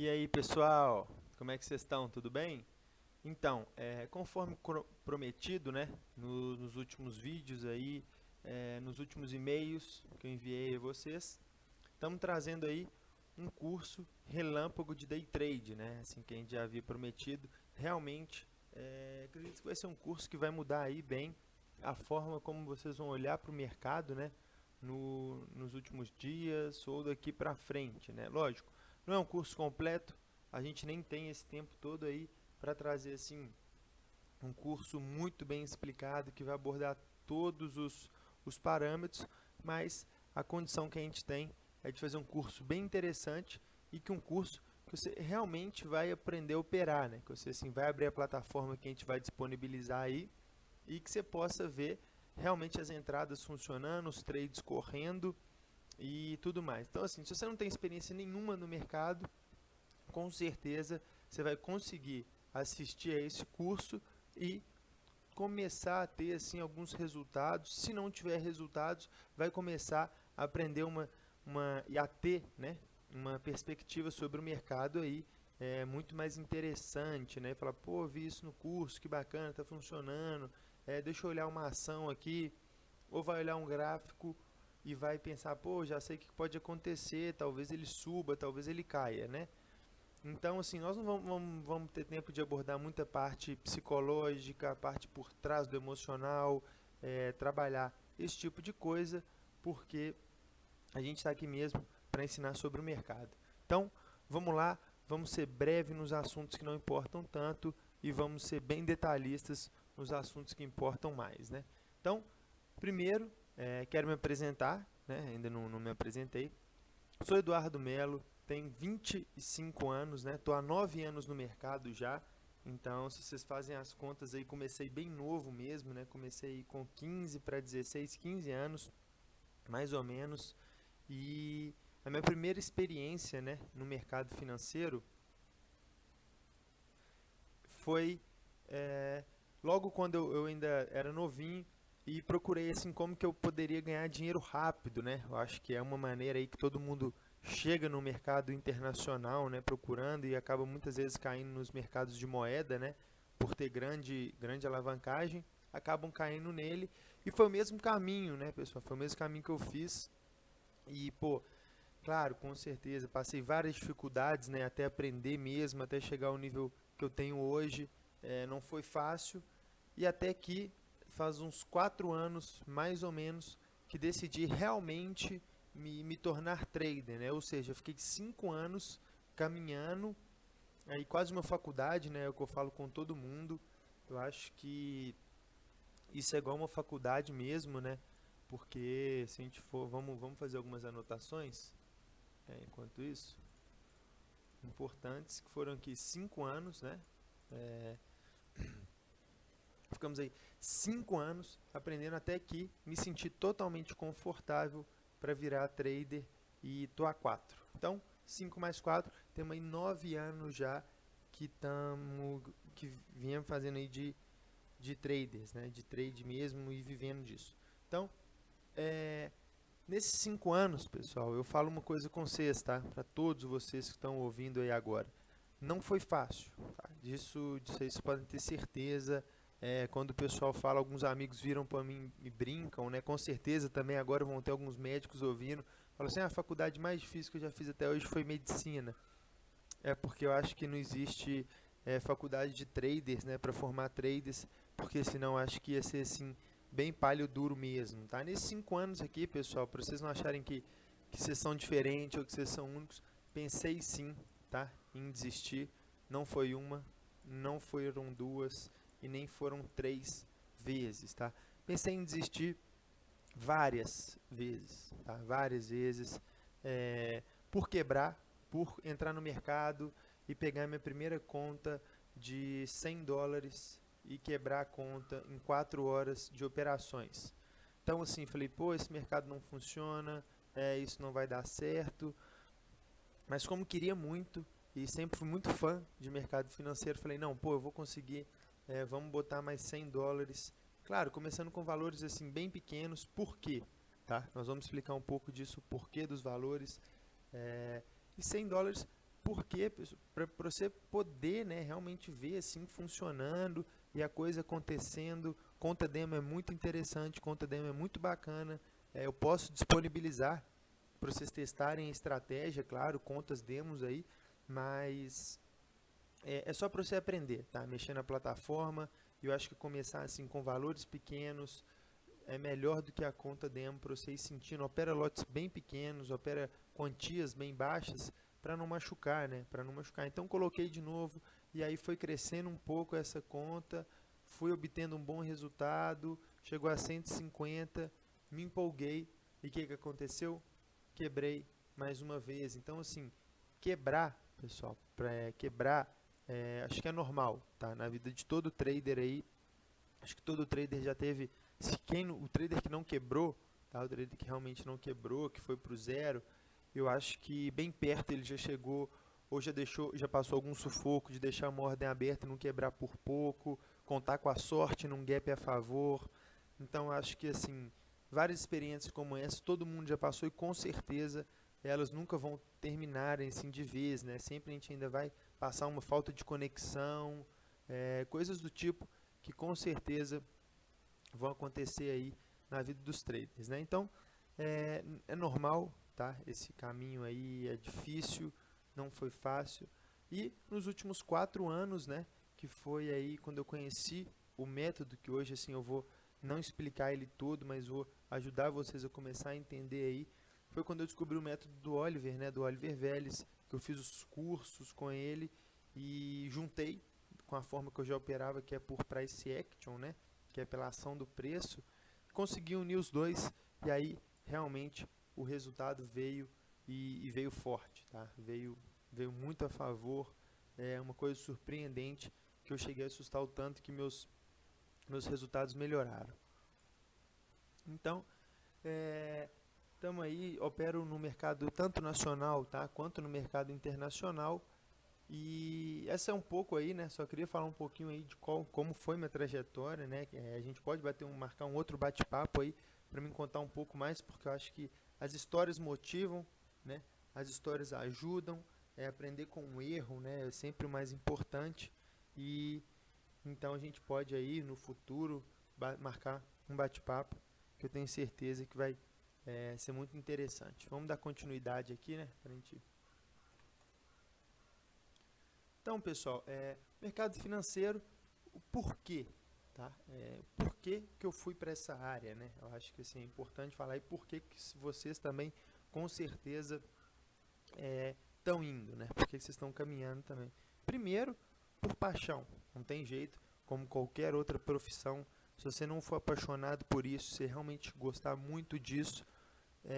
E aí, pessoal, como é que vocês estão? Tudo bem? Então, conforme prometido, né, nos últimos vídeos aí, nos últimos e-mails que eu enviei a vocês, estamos trazendo aí um curso relâmpago de Day Trade, né, assim que a gente já havia prometido. Realmente, acredito que vai ser um curso que vai mudar aí bem a forma como vocês vão olhar para o mercado, né, nos últimos dias ou daqui para frente, né? Lógico, não é um curso completo, a gente nem tem esse tempo todo aí para trazer assim um curso muito bem explicado que vai abordar todos os parâmetros, mas a condição que a gente tem é de fazer um curso bem interessante e que um curso que você realmente vai aprender a operar, né? Que você assim vai abrir a plataforma que a gente vai disponibilizar aí e que você possa ver realmente as entradas funcionando, os trades correndo e tudo mais. Então, assim, se você não tem experiência nenhuma no mercado, com certeza você vai conseguir assistir a esse curso e começar a ter assim alguns resultados. Se não tiver resultados, vai começar a aprender e a ter, né, uma perspectiva sobre o mercado aí muito mais interessante, né? Falar, pô, vi isso no curso, que bacana, tá funcionando. Deixa eu olhar uma ação aqui, ou vai olhar um gráfico e vai pensar, pô, já sei o que pode acontecer, talvez ele suba, talvez ele caia, né? Então, assim, nós não vamos ter tempo de abordar muita parte psicológica, a parte por trás do emocional, trabalhar esse tipo de coisa, porque a gente está aqui mesmo para ensinar sobre o mercado. Então, vamos lá, vamos ser breve nos assuntos que não importam tanto e vamos ser bem detalhistas nos assuntos que importam mais, né? Então, primeiro, quero me apresentar, né? Ainda não me apresentei. Sou Eduardo Melo, tenho 25 anos, né? Tô há 9 anos no mercado já. Então, se vocês fazem as contas aí, comecei bem novo mesmo, né? Comecei com 15 para 16, 15 anos, mais ou menos. E a minha primeira experiência, né, no mercado financeiro foi é, logo quando eu ainda era novinho e procurei assim como que eu poderia ganhar dinheiro rápido, né? Eu acho que é uma maneira aí que todo mundo chega no mercado internacional, né, procurando e acaba muitas vezes caindo nos mercados de moeda, né, por ter grande alavancagem, acabam caindo nele e foi o mesmo caminho, né, pessoal? Foi o mesmo caminho que eu fiz e, pô, claro, com certeza. Passei várias dificuldades, né, até aprender mesmo, até chegar ao nível que eu tenho hoje. Não foi fácil. E até que faz uns 4 anos, mais ou menos, que decidi realmente me tornar trader, né? Ou seja, eu fiquei 5 anos caminhando, aí quase uma faculdade, né? É o que eu falo com todo mundo. Eu acho que isso é igual uma faculdade mesmo, né? Porque se a gente for, vamos fazer algumas anotações. Enquanto isso, importantes, que foram aqui 5 anos, né? É, ficamos aí 5 anos aprendendo até que me senti totalmente confortável para virar trader e tô há 4. Então, 5 mais 4, temos aí 9 anos já que viemos fazendo aí de traders, né? De trade mesmo e vivendo disso. Então, é, nesses 5 anos, pessoal, eu falo uma coisa com vocês, tá? Para todos vocês que estão ouvindo aí agora. Não foi fácil, tá? Disso vocês podem ter certeza. Quando o pessoal fala, alguns amigos viram para mim e brincam, né? Com certeza também agora vão ter alguns médicos ouvindo. Falam assim, a faculdade mais difícil que eu já fiz até hoje foi medicina. É porque eu acho que não existe faculdade de traders, né, para formar traders, porque senão acho que ia ser assim bem palho duro mesmo, tá? Nesses 5 anos aqui, pessoal, para vocês não acharem que vocês são diferentes ou que vocês são únicos, pensei sim, tá, em desistir. Não foi uma, não foram duas e nem foram 3 vezes, tá? Pensei em desistir várias vezes, tá? Várias vezes, por quebrar, por entrar no mercado e pegar minha primeira conta de US$ 100 e quebrar a conta em 4 horas de operações. Então, assim, falei, pô, esse mercado não funciona, isso não vai dar certo. Mas como queria muito e sempre fui muito fã de mercado financeiro, falei, não, pô, eu vou conseguir, vamos botar mais US$ 100. Claro, começando com valores assim bem pequenos, por quê? Tá? Nós vamos explicar um pouco disso, o porquê dos valores. E US$ 100 Porque para você poder, né, realmente ver assim funcionando e a coisa acontecendo. Conta demo é muito interessante, conta demo é muito bacana. Eu posso disponibilizar para vocês testarem a estratégia, claro, contas demos aí, mas é só para você aprender, tá? Mexer na plataforma. Eu acho que começar assim com valores pequenos é melhor do que a conta demo para você ir sentindo. Opera lotes bem pequenos, opera quantias bem baixas para não machucar, né? Para não machucar. Então coloquei de novo e aí foi crescendo um pouco essa conta, fui obtendo um bom resultado, chegou a 150, me empolguei e o que que aconteceu? Quebrei mais uma vez. Então assim, quebrar, pessoal, para quebrar, acho que é normal, tá? Na vida de todo trader aí, acho que todo trader já teve, se quem, o trader que não quebrou, tá? O trader que realmente não quebrou, que foi para o zero, eu acho que bem perto ele já chegou, ou já deixou, já passou algum sufoco de deixar uma ordem aberta e não quebrar por pouco, contar com a sorte num gap a favor. Então acho que assim, várias experiências como essa, todo mundo já passou e com certeza elas nunca vão terminarem assim de vez, né? Sempre a gente ainda vai passar uma falta de conexão, coisas do tipo que com certeza vão acontecer aí na vida dos traders, né? Então é normal, tá? Esse caminho aí é difícil, não foi fácil. E nos últimos 4 anos, né? Que foi aí quando eu conheci o método, que hoje assim eu vou não explicar ele todo, mas vou ajudar vocês a começar a entender aí. Foi quando eu descobri o método do Oliver, né? Do Oliver Vélez, que eu fiz os cursos com ele e juntei com a forma que eu já operava, que é por price action, né? Que é pela ação do preço. Consegui unir os dois e aí realmente o resultado veio e veio forte, tá? Veio muito a favor. É uma coisa surpreendente que eu cheguei a assustar o tanto que meus resultados melhoraram. Então, estamos aí, opero no mercado tanto nacional, tá, quanto no mercado internacional. E essa é um pouco aí, né? Só queria falar um pouquinho aí de como foi minha trajetória, né? A gente pode marcar um outro bate-papo aí para me contar um pouco mais, porque eu acho que as histórias motivam, né? As histórias ajudam, aprender com o erro, né? É sempre o mais importante. E então a gente pode aí no futuro marcar um bate-papo que eu tenho certeza que vai ser muito interessante. Vamos dar continuidade aqui, né? Pra gente. Então, pessoal, mercado financeiro, o porquê, tá? Por que que eu fui para essa área, né? Eu acho que assim, é importante falar e por que que vocês também, com certeza, estão indo, né? Por que que vocês estão caminhando também? Primeiro, por paixão, não tem jeito, como qualquer outra profissão, se você não for apaixonado por isso, se realmente gostar muito disso,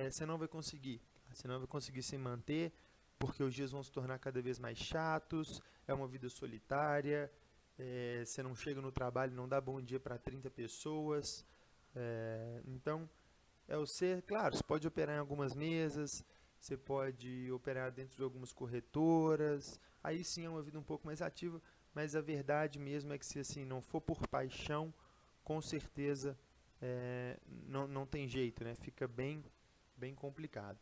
você não vai conseguir, tá? Você não vai conseguir se manter, porque os dias vão se tornar cada vez mais chatos, é uma vida solitária, você não chega no trabalho, não dá bom dia para 30 pessoas, então você, claro, você pode operar em algumas mesas, você pode operar dentro de algumas corretoras, aí sim é uma vida um pouco mais ativa, mas a verdade mesmo é que se assim não for por paixão, com certeza não tem jeito, né? Fica bem complicado.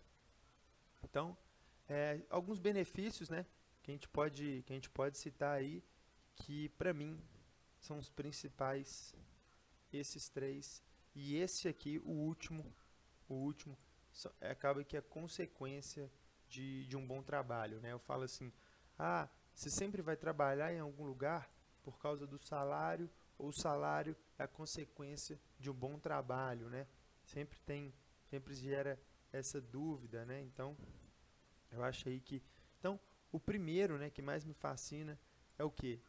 Então, alguns benefícios, né, que a gente pode citar aí, que para mim são os principais, esses três, e esse aqui, o último acaba que é consequência de um bom trabalho, né? Eu falo assim, você sempre vai trabalhar em algum lugar por causa do salário, ou o salário é a consequência de um bom trabalho, né? Sempre gera essa dúvida, né? Então, eu acho aí que... Então, o primeiro, né, que mais me fascina é o quê?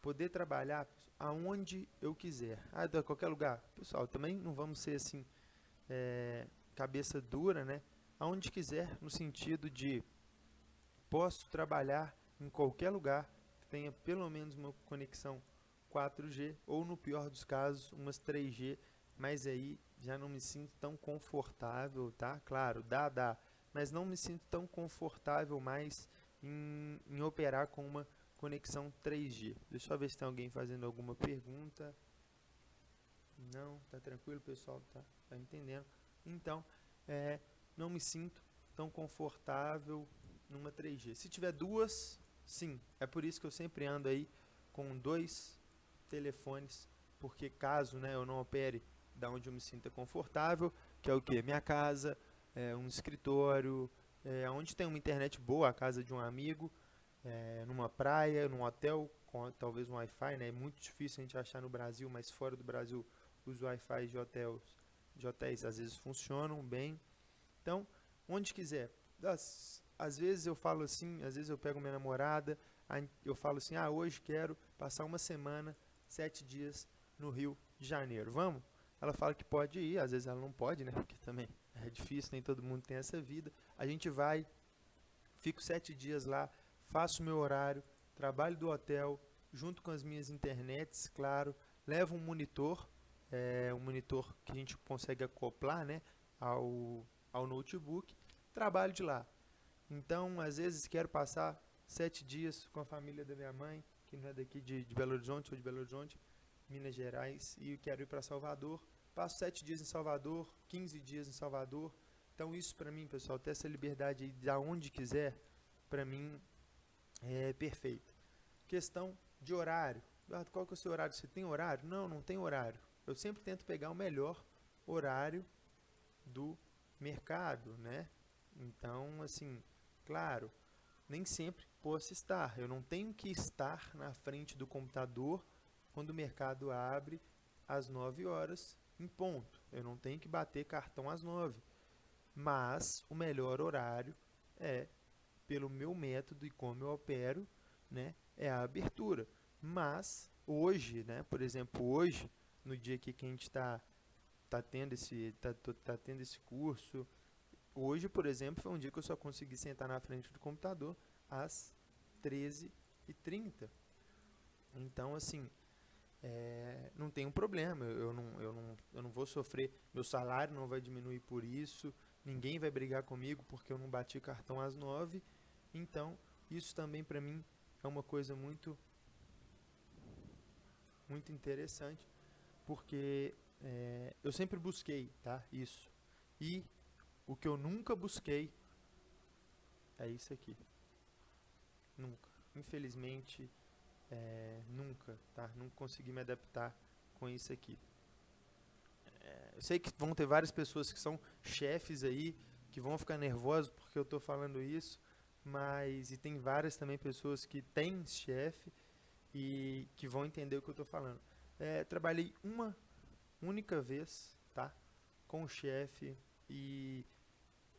Poder trabalhar aonde eu quiser. De qualquer lugar. Pessoal, também não vamos ser assim, cabeça dura, né? Aonde quiser, no sentido de posso trabalhar em qualquer lugar que tenha pelo menos uma conexão 4G ou, no pior dos casos, umas 3G, mas aí já não me sinto tão confortável, tá? Claro, dá, mas não me sinto tão confortável mais em operar com uma conexão 3G. Deixa eu ver se tem alguém fazendo alguma pergunta. Não, tá tranquilo, pessoal, tá entendendo. Então, não me sinto tão confortável numa 3G. Se tiver duas, sim. É por isso que eu sempre ando aí com 2 telefones, porque caso, né, eu não opere da onde eu me sinta confortável, que é o que? Minha casa, um escritório, onde tem uma internet boa, a casa de um amigo, numa praia, num hotel, com talvez um Wi-Fi, né? É muito difícil a gente achar no Brasil, mas fora do Brasil os Wi-Fi de hotéis às vezes funcionam bem. Então, onde quiser. Às vezes eu falo assim, às vezes eu pego minha namorada, eu falo assim, hoje quero passar uma semana, 7 dias no Rio de Janeiro. Vamos? Ela fala que pode ir, às vezes ela não pode, né? Porque também é difícil, nem todo mundo tem essa vida. A gente vai, fico 7 dias lá, faço meu horário, trabalho do hotel, junto com as minhas internets, claro, levo um monitor que a gente consegue acoplar, né, ao notebook, trabalho de lá. Então, às vezes, quero passar 7 dias com a família da minha mãe, que não é daqui de Belo Horizonte, sou de Belo Horizonte, Minas Gerais, e quero ir para Salvador. Passo 7 dias em Salvador, 15 dias em Salvador. Então, isso para mim, pessoal, ter essa liberdade aí de onde quiser, para mim é perfeito. Questão de horário. Eduardo, qual que é o seu horário? Você tem horário? Não, não tem horário. Eu sempre tento pegar o melhor horário do mercado, né? Então, assim, claro, nem sempre posso estar. Eu não tenho que estar na frente do computador quando o mercado abre às 9 horas em ponto. Eu não tenho que bater cartão às 9. Mas o melhor horário é, pelo meu método e como eu opero, né, é a abertura. Mas hoje, né, por exemplo, hoje, no dia que a gente tá tendo esse curso, hoje, por exemplo, foi um dia que eu só consegui sentar na frente do computador às 13h30. Então, assim, não tem um problema, eu não vou sofrer, meu salário não vai diminuir por isso, ninguém vai brigar comigo porque eu não bati cartão às 9. Então, isso também para mim é uma coisa muito, muito interessante, porque eu sempre busquei, tá, isso. E o que eu nunca busquei é isso aqui. Nunca. Infelizmente, nunca, tá? Nunca consegui me adaptar com isso aqui. Eu sei que vão ter várias pessoas que são chefes aí, que vão ficar nervosos porque eu estou falando isso, mas e tem várias também pessoas que têm chefe e que vão entender o que eu estou falando. Trabalhei uma única vez, tá? Com o chefe e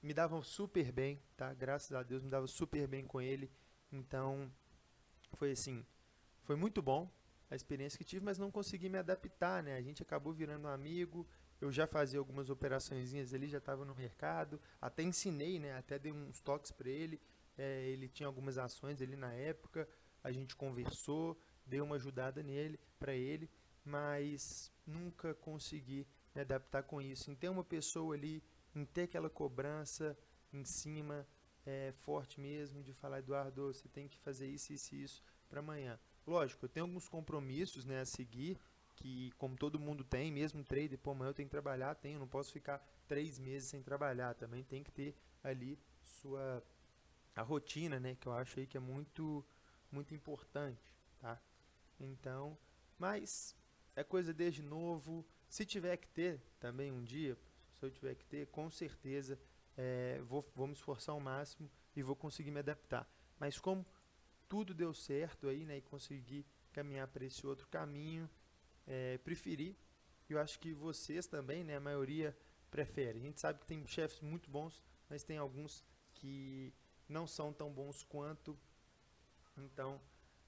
me davam super bem, tá? Graças a Deus me dava super bem com ele. Então, foi assim, foi muito bom a experiência que tive, mas não consegui me adaptar, né? A gente acabou virando um amigo, eu já fazia algumas operaçõezinhas ali, já estava no mercado, até ensinei, né? Até dei uns toques para ele, ele tinha algumas ações ali na época, a gente conversou, dei uma ajudada nele, para ele, mas nunca consegui me adaptar com isso. Em ter uma pessoa ali, em ter aquela cobrança em cima, forte mesmo, de falar, Eduardo, você tem que fazer isso, isso e isso para amanhã. Lógico, eu tenho alguns compromissos, né, a seguir, que como todo mundo tem, mesmo trader, pô, amanhã eu tenho que trabalhar, tenho, não posso ficar 3 meses sem trabalhar, também tem que ter ali a rotina, né, que eu acho aí que é muito, muito importante, tá? Então, mas é coisa desde novo, se tiver que ter também um dia, se eu tiver que ter, com certeza vou me esforçar ao máximo e vou conseguir me adaptar. Mas como tudo deu certo aí, né, e consegui caminhar para esse outro caminho, preferi. Eu acho que vocês também, né, a maioria prefere. A gente sabe que tem chefes muito bons, mas tem alguns que não são tão bons quanto, então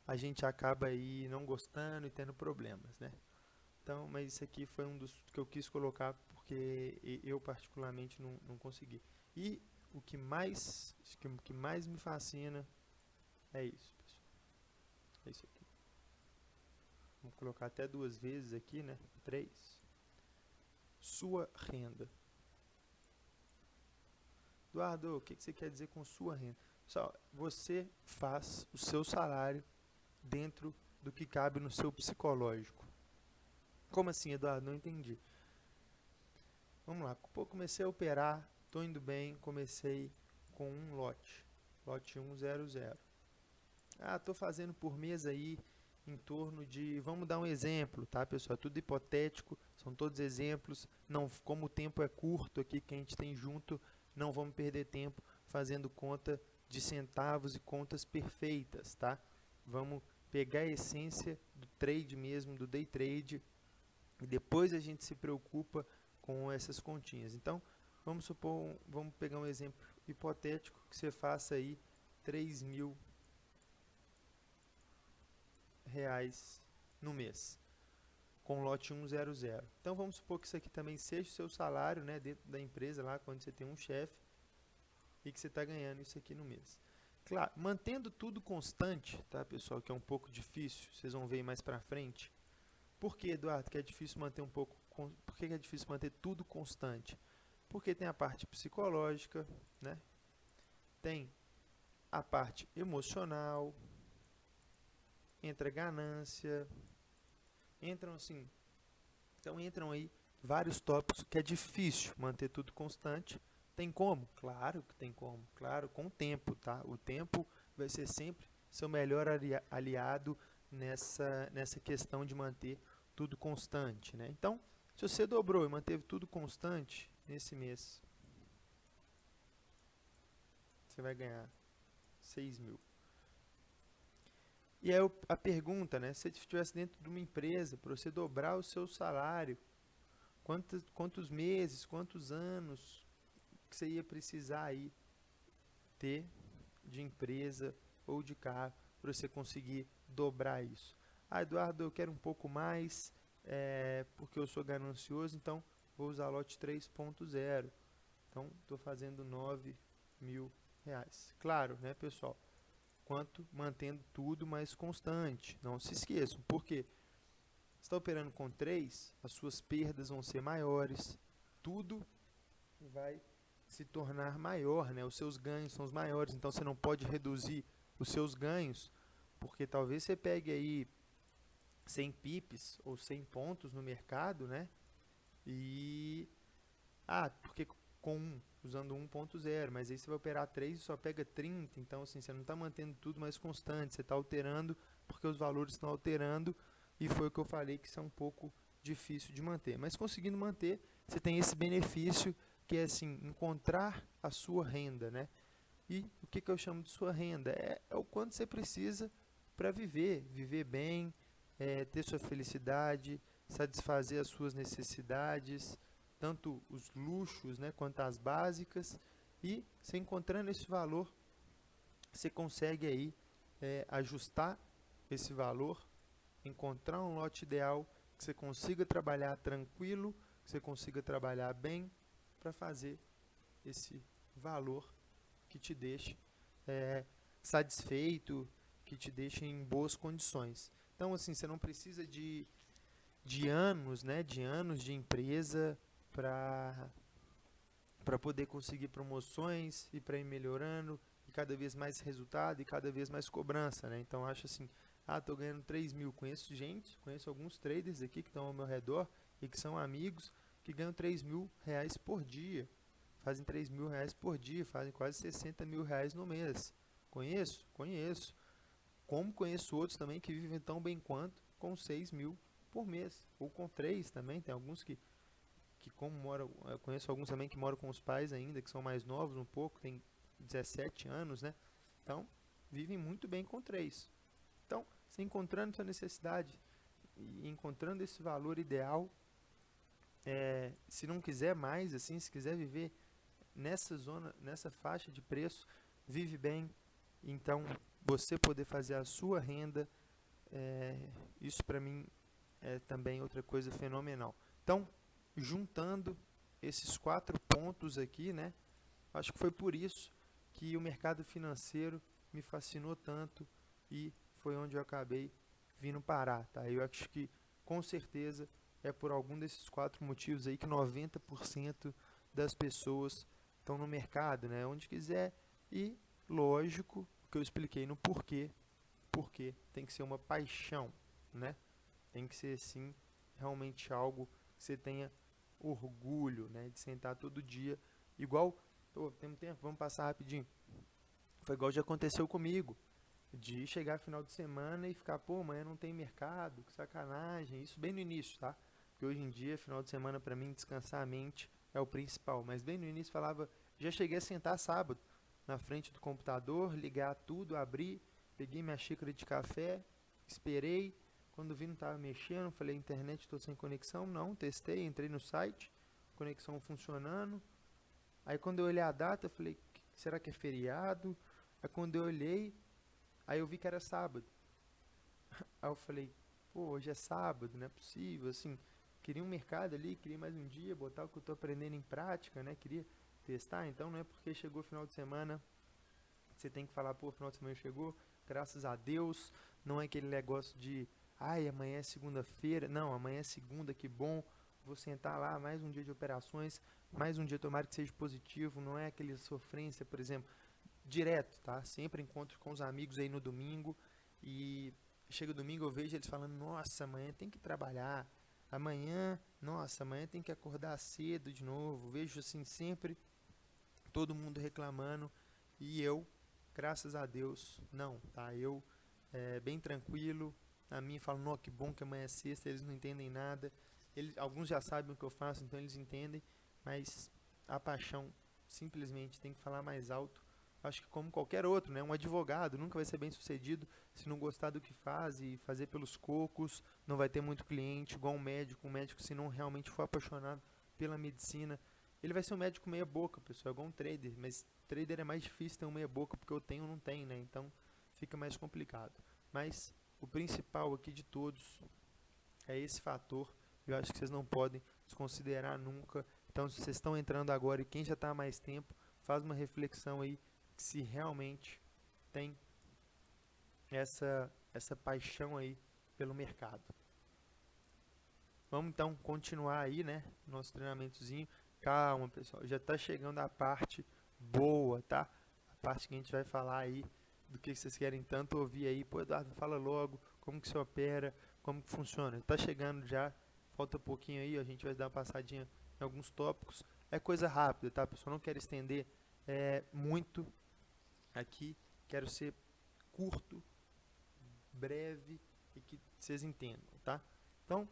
a gente acaba aí não gostando e tendo problemas, né? Então, mas isso aqui foi um dos que eu quis colocar porque eu particularmente não consegui. E o que mais me fascina é isso, pessoal. É isso aqui. Vamos colocar até 2 vezes aqui, né? 3. Sua renda. Eduardo, o que você quer dizer com sua renda? Pessoal, você faz o seu salário dentro do que cabe no seu psicológico. Como assim, Eduardo? Não entendi. Vamos lá. Pô, comecei a operar, tô indo bem, comecei com um lote. lote 100. Ah, estou fazendo por mês aí em torno de, vamos dar um exemplo, tá, pessoal? Tudo hipotético, são todos exemplos. Não, como o tempo é curto aqui que a gente tem junto, não vamos perder tempo fazendo conta de centavos e contas perfeitas, tá? Vamos pegar a essência do trade mesmo, do day trade, e depois a gente se preocupa com essas continhas. Então, vamos supor, vamos pegar um exemplo hipotético que você faça aí R$ 3.000 no mês, com lote 100. Então vamos supor que isso aqui também seja o seu salário, né, dentro da empresa lá, quando você tem um chefe e que você está ganhando isso aqui no mês. Claro, mantendo tudo constante, tá, pessoal, que é um pouco difícil, vocês vão ver mais para frente. Por que, Eduardo, que é difícil manter por que é difícil manter tudo constante? Porque tem a parte psicológica, né? Tem a parte emocional, entra ganância, entram assim, então entram aí vários tópicos que é difícil manter tudo constante. Tem como? Claro que tem como, claro, com o tempo, tá? O tempo vai ser sempre seu melhor aliado nessa questão de manter tudo constante, né? Então, se você dobrou e manteve tudo constante nesse mês, você vai ganhar 6.000. E aí a pergunta, né? Se você estivesse dentro de uma empresa, para você dobrar o seu salário, quantos meses, quantos anos que você ia precisar aí ter de empresa ou de carro para você conseguir dobrar isso? Ah, Eduardo, eu quero um pouco mais, porque eu sou ganancioso, então vou usar lote 3.0. Então, estou fazendo R$ 9.000. Claro, né, pessoal? Quanto mantendo tudo mais constante. Não se esqueçam, porque você está operando com 3, as suas perdas vão ser maiores, tudo vai se tornar maior, né? Os seus ganhos são os maiores, então você não pode reduzir os seus ganhos, porque talvez você pegue aí 100 pips ou 100 pontos no mercado, né? E porque usando 1.0, mas aí você vai operar 3 e só pega 30, então assim, você não está mantendo tudo mais constante, você está alterando porque os valores estão alterando, e foi o que eu falei que isso é um pouco difícil de manter. Mas conseguindo manter, você tem esse benefício que é assim, encontrar a sua renda, né? E o que eu chamo de sua renda? É o quanto você precisa para viver bem, ter sua felicidade, satisfazer as suas necessidades, tanto os luxos, né, quanto as básicas, e você encontrando esse valor, você consegue aí ajustar esse valor, encontrar um lote ideal, que você consiga trabalhar tranquilo, que você consiga trabalhar bem, para fazer esse valor que te deixe satisfeito, que te deixe em boas condições. Então, assim, você não precisa de anos, né, de anos de empresa para poder conseguir promoções e para ir melhorando, e cada vez mais resultado e cada vez mais cobrança, né? Então, acho assim, estou ganhando 3.000. Conheço alguns traders aqui que estão ao meu redor e que são amigos que ganham R$ 3.000 por dia. Fazem R$ 3.000 por dia, fazem quase R$ 60.000 no mês. Conheço. Como conheço outros também que vivem tão bem quanto com 6.000 por mês. Ou com 3 também, tem alguns que como moram, eu conheço alguns também que moram com os pais ainda, que são mais novos um pouco, tem 17 anos, né? Então, vivem muito bem com 3. Então, você encontrando sua necessidade e encontrando esse valor ideal, se não quiser mais, assim, se quiser viver nessa zona, nessa faixa de preço, vive bem. Então, você poder fazer a sua renda, isso para mim é também outra coisa fenomenal. Então, juntando esses 4 pontos aqui, né, acho que foi por isso que o mercado financeiro me fascinou tanto e foi onde eu acabei vindo parar, tá? Eu acho que com certeza é por algum desses 4 motivos aí que 90% das pessoas estão no mercado, né, onde quiser, e lógico que eu expliquei no porquê, porque tem que ser uma paixão, né? Tem que ser sim realmente algo que você tenha orgulho, né, de sentar todo dia. Igual, temos tempo, vamos passar rapidinho. Foi igual já aconteceu comigo, de chegar final de semana e ficar, pô, amanhã não tem mercado, que sacanagem. Isso bem no início, tá? Porque hoje em dia, final de semana pra mim, descansar a mente é o principal. Mas bem no início falava, já cheguei a sentar sábado na frente do computador, ligar tudo, abrir, peguei minha xícara de café, esperei. Quando vi não estava mexendo, falei, internet, estou sem conexão. Não, testei, entrei no site, conexão funcionando. Aí quando eu olhei a data, eu falei, será que é feriado? Aí quando eu olhei, aí eu vi que era sábado. Aí eu falei, pô, hoje é sábado, não é possível, assim, queria um mercado ali, queria mais um dia, botar o que eu tô aprendendo em prática, né, queria testar, então não é porque chegou o final de semana, você tem que falar, pô, final de semana chegou, graças a Deus, não é aquele negócio de, ai, amanhã é segunda-feira, não, amanhã é segunda, que bom, vou sentar lá, mais um dia de operações, mais um dia, tomara que seja positivo, não é aquele sofrência, por exemplo, direto, tá? Sempre encontro com os amigos aí no domingo e chega o domingo eu vejo eles falando, nossa, amanhã tem que trabalhar, amanhã, nossa, amanhã tem que acordar cedo de novo. Vejo assim sempre todo mundo reclamando e eu, graças a Deus, não, tá? Eu bem tranquilo, a mim falam, não, que bom que amanhã é sexta, eles não entendem nada. Eles, alguns já sabem o que eu faço, então eles entendem, mas a paixão simplesmente tem que falar mais alto. Acho que como qualquer outro, né? Um advogado nunca vai ser bem sucedido se não gostar do que faz e fazer pelos cocos, não vai ter muito cliente, igual um médico se não realmente for apaixonado pela medicina, ele vai ser um médico meia boca, pessoal, igual um trader, mas trader é mais difícil ter um meia boca porque eu tenho ou não tem, né? Então fica mais complicado. Mas o principal aqui de todos é esse fator. Eu acho que vocês não podem desconsiderar nunca. Então, se vocês estão entrando agora e quem já está há mais tempo, faz uma reflexão aí se realmente tem essa paixão aí pelo mercado. Vamos então continuar aí, né? Nosso treinamentozinho. Calma, pessoal. Já está chegando a parte boa, tá? A parte que a gente vai falar aí do que vocês querem tanto ouvir aí. Pô, Eduardo, fala logo como que se opera, como que funciona. Está chegando já, falta pouquinho aí, a gente vai dar uma passadinha em alguns tópicos. É coisa rápida, tá, pessoal? Não quero estender muito aqui. Quero ser curto, breve e que vocês entendam, tá? Então,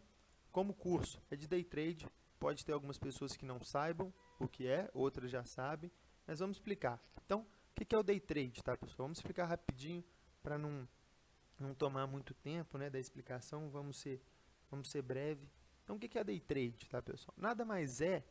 como o curso é de day trade, pode ter algumas pessoas que não saibam o que é, outras já sabem, mas vamos explicar. Então, o que é o day trade, tá, pessoal? Vamos explicar rapidinho para não tomar muito tempo, né, da explicação, vamos ser breve. Então, o que é day trade, tá, pessoal? Nada mais é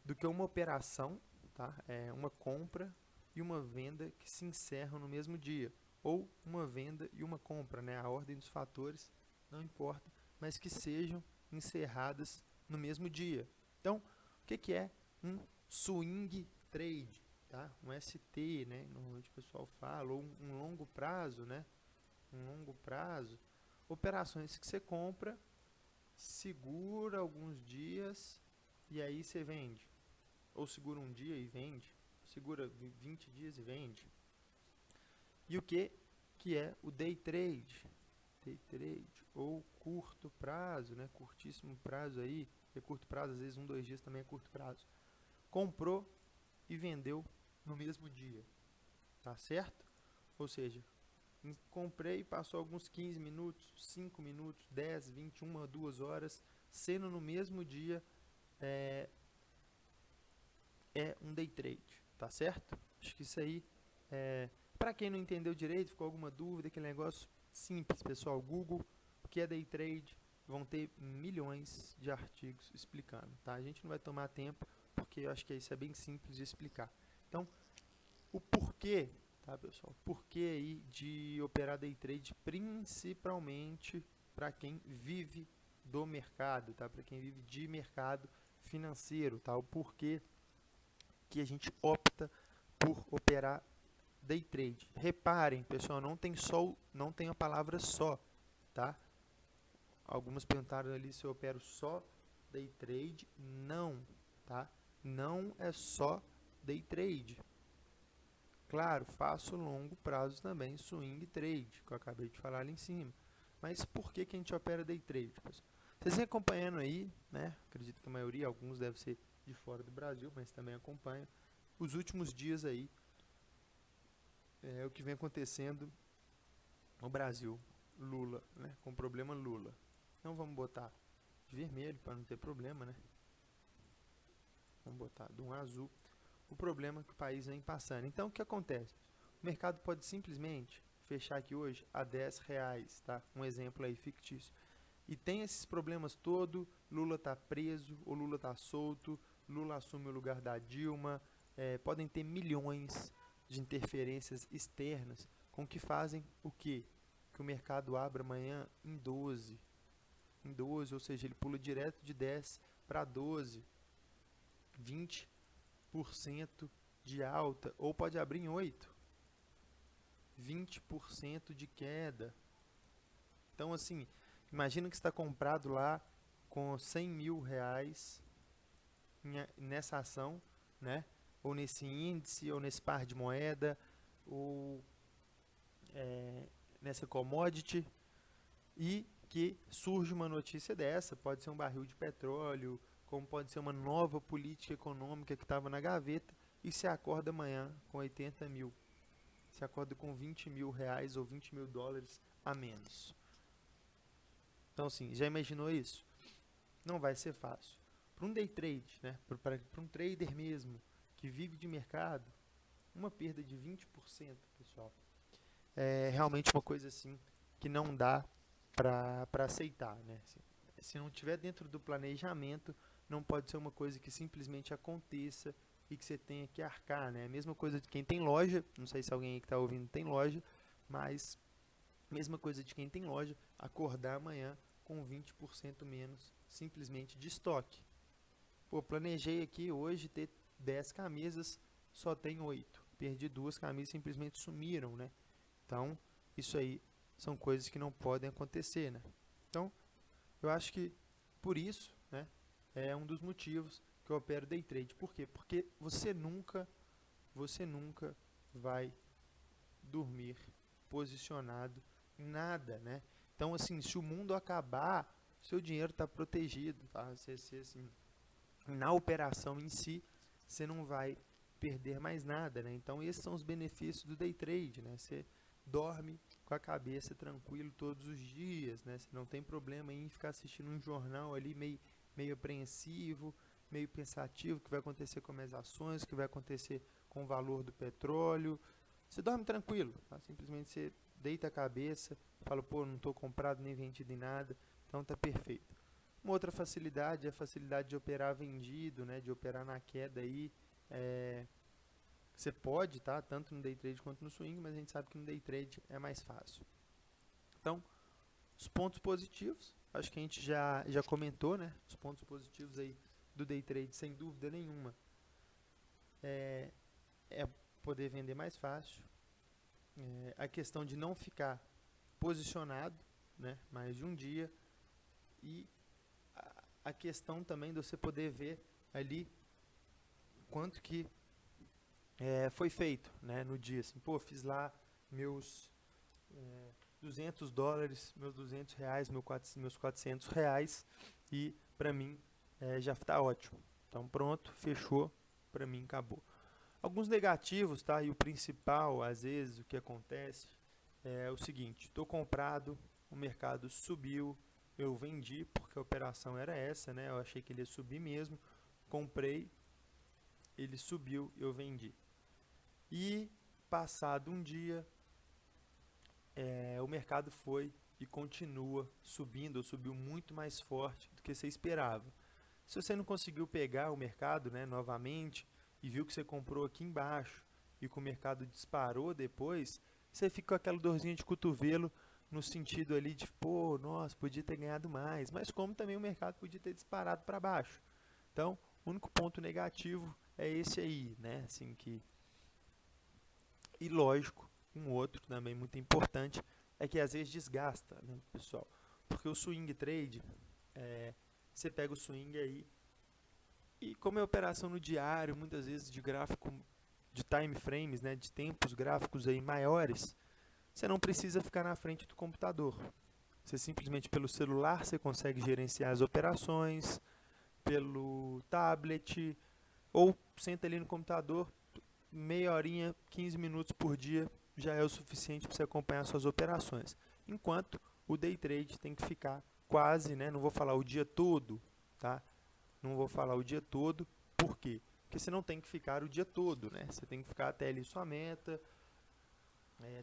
do que uma operação, tá? É uma compra e uma venda que se encerram no mesmo dia, ou uma venda e uma compra, né? A ordem dos fatores não importa, mas que sejam encerradas no mesmo dia. Então, o que é um swing trade, tá? Um ST, né? Normalmente o pessoal fala, ou um longo prazo, né? Um longo prazo, operações que você compra, segura alguns dias e aí você vende. Ou segura um dia e vende, segura 20 dias e vende. E o que é o day trade? Day trade, ou curto prazo, né? Curtíssimo prazo aí, é curto prazo, às vezes 1, 2 dias também é curto prazo. Comprou e vendeu no mesmo dia, tá certo? Ou seja, comprei e passou alguns 15 minutos, 5 minutos, 10, 20, 1, 2 horas, sendo no mesmo dia, é um day trade, tá certo? Acho que isso aí, para quem não entendeu direito, ficou alguma dúvida, aquele negócio simples, pessoal, Google, o que é day trade, vão ter milhões de artigos explicando, tá? A gente não vai tomar tempo, porque eu acho que isso é bem simples de explicar. Então, o porquê, tá, pessoal? Porquê aí de operar day trade, principalmente para quem vive do mercado, tá? Para quem vive de mercado financeiro, tá? O porquê que a gente opta por operar day trade. Reparem, pessoal, não tem a palavra só, tá? Algumas perguntaram ali se eu opero só day trade. Não, tá? Não é só day trade. Claro, faço longo prazo também, swing trade, que eu acabei de falar ali em cima. Mas por que a gente opera day trade, pessoal? Vocês vêm acompanhando aí, né? Acredito que a maioria, alguns devem ser de fora do Brasil, mas também acompanham. Os últimos dias aí, o que vem acontecendo no Brasil. Lula, né? Com o problema Lula. Então vamos botar de vermelho para não ter problema, né? Vamos botar de um azul. O problema que o país vem passando. Então o que acontece? O mercado pode simplesmente fechar aqui hoje a R$10, tá? Um exemplo aí fictício. E tem esses problemas todos, Lula está preso, ou Lula está solto, Lula assume o lugar da Dilma, podem ter milhões de interferências externas com que fazem o quê? Que o mercado abra amanhã em 12, ou seja, ele pula direto de 10 para 12, 20% de alta, ou pode abrir em 8, 20% de queda. Então, assim, imagina que está comprado lá com R$100 mil nessa ação, né? Ou nesse índice, ou nesse par de moeda, ou nessa commodity, e que surge uma notícia dessa, pode ser um barril de petróleo, como pode ser uma nova política econômica que estava na gaveta, e se acorda amanhã com 80 mil. Se acorda com R$20 mil ou $20 mil a menos. Então, assim, já imaginou isso? Não vai ser fácil. Para um day trade, né? Para um trader mesmo, que vive de mercado, uma perda de 20%, pessoal, é realmente uma coisa assim que não dá para aceitar, né? Se não tiver dentro do planejamento, não pode ser uma coisa que simplesmente aconteça e que você tenha que arcar, né? A mesma coisa de quem tem loja, não sei se alguém aí que está ouvindo tem loja, mas mesma coisa de quem tem loja, acordar amanhã com 20% menos simplesmente de estoque. Pô, planejei aqui hoje ter 10 camisas, só tem 8. Perdi 2 camisas, simplesmente sumiram, né? Então, isso aí são coisas que não podem acontecer, né? Então, eu acho que por isso, né, é um dos motivos que eu opero day trade. Por quê? Porque você nunca vai dormir posicionado em nada, né? Então, assim, se o mundo acabar, seu dinheiro está protegido, tá? Assim, na operação em si, você não vai perder mais nada, né? Então, esses são os benefícios do day trade, né? Você dorme com a cabeça tranquilo todos os dias, né? Você não tem problema em ficar assistindo um jornal ali meio apreensivo, meio pensativo, o que vai acontecer com as ações, o que vai acontecer com o valor do petróleo. Você dorme tranquilo, tá? Simplesmente você deita a cabeça, fala, pô, não estou comprado nem vendido em nada, então tá perfeito. Uma outra facilidade é a facilidade de operar vendido, né? De operar na queda aí. Você pode, tá? Tanto no day trade quanto no swing, mas a gente sabe que no day trade é mais fácil. Então, os pontos positivos, acho que a gente já comentou, né? Os pontos positivos aí do day trade, sem dúvida nenhuma, é poder vender mais fácil. A questão de não ficar posicionado, né? Mais de um dia. E a questão também de você poder ver ali quanto que foi feito, né, no dia. Assim, pô, fiz lá meus $200, meus R$200, meus R$400 e para mim já está ótimo. Então pronto, fechou, para mim acabou. Alguns negativos, tá? E o principal, às vezes, o que acontece é o seguinte: estou comprado, o mercado subiu, eu vendi porque a operação era essa, né? Eu achei que ele ia subir mesmo, comprei, ele subiu, eu vendi. E passado um dia, o mercado foi e continua subindo, ou subiu muito mais forte do que você esperava. Se você não conseguiu pegar o mercado, né, novamente, e viu que você comprou aqui embaixo e que o mercado disparou depois, você fica com aquela dorzinha de cotovelo no sentido ali de, pô, nossa, podia ter ganhado mais, mas como também o mercado podia ter disparado para baixo. Então, o único ponto negativo é esse aí, né, assim que... E lógico, um outro também muito importante é que às vezes desgasta, né, pessoal, porque o swing trade, você pega o swing aí, e como é operação no diário, muitas vezes de gráfico, de time frames, né, de tempos gráficos aí maiores, você não precisa ficar na frente do computador. Você simplesmente pelo celular você consegue gerenciar as operações, pelo tablet, ou senta ali no computador, meia horinha, 15 minutos por dia, já é o suficiente para você acompanhar suas operações. Enquanto o day trade tem que ficar quase, né, não vou falar o dia todo, tá? Não vou falar o dia todo, por quê? Porque você não tem que ficar o dia todo, né? Você tem que ficar até ali sua meta,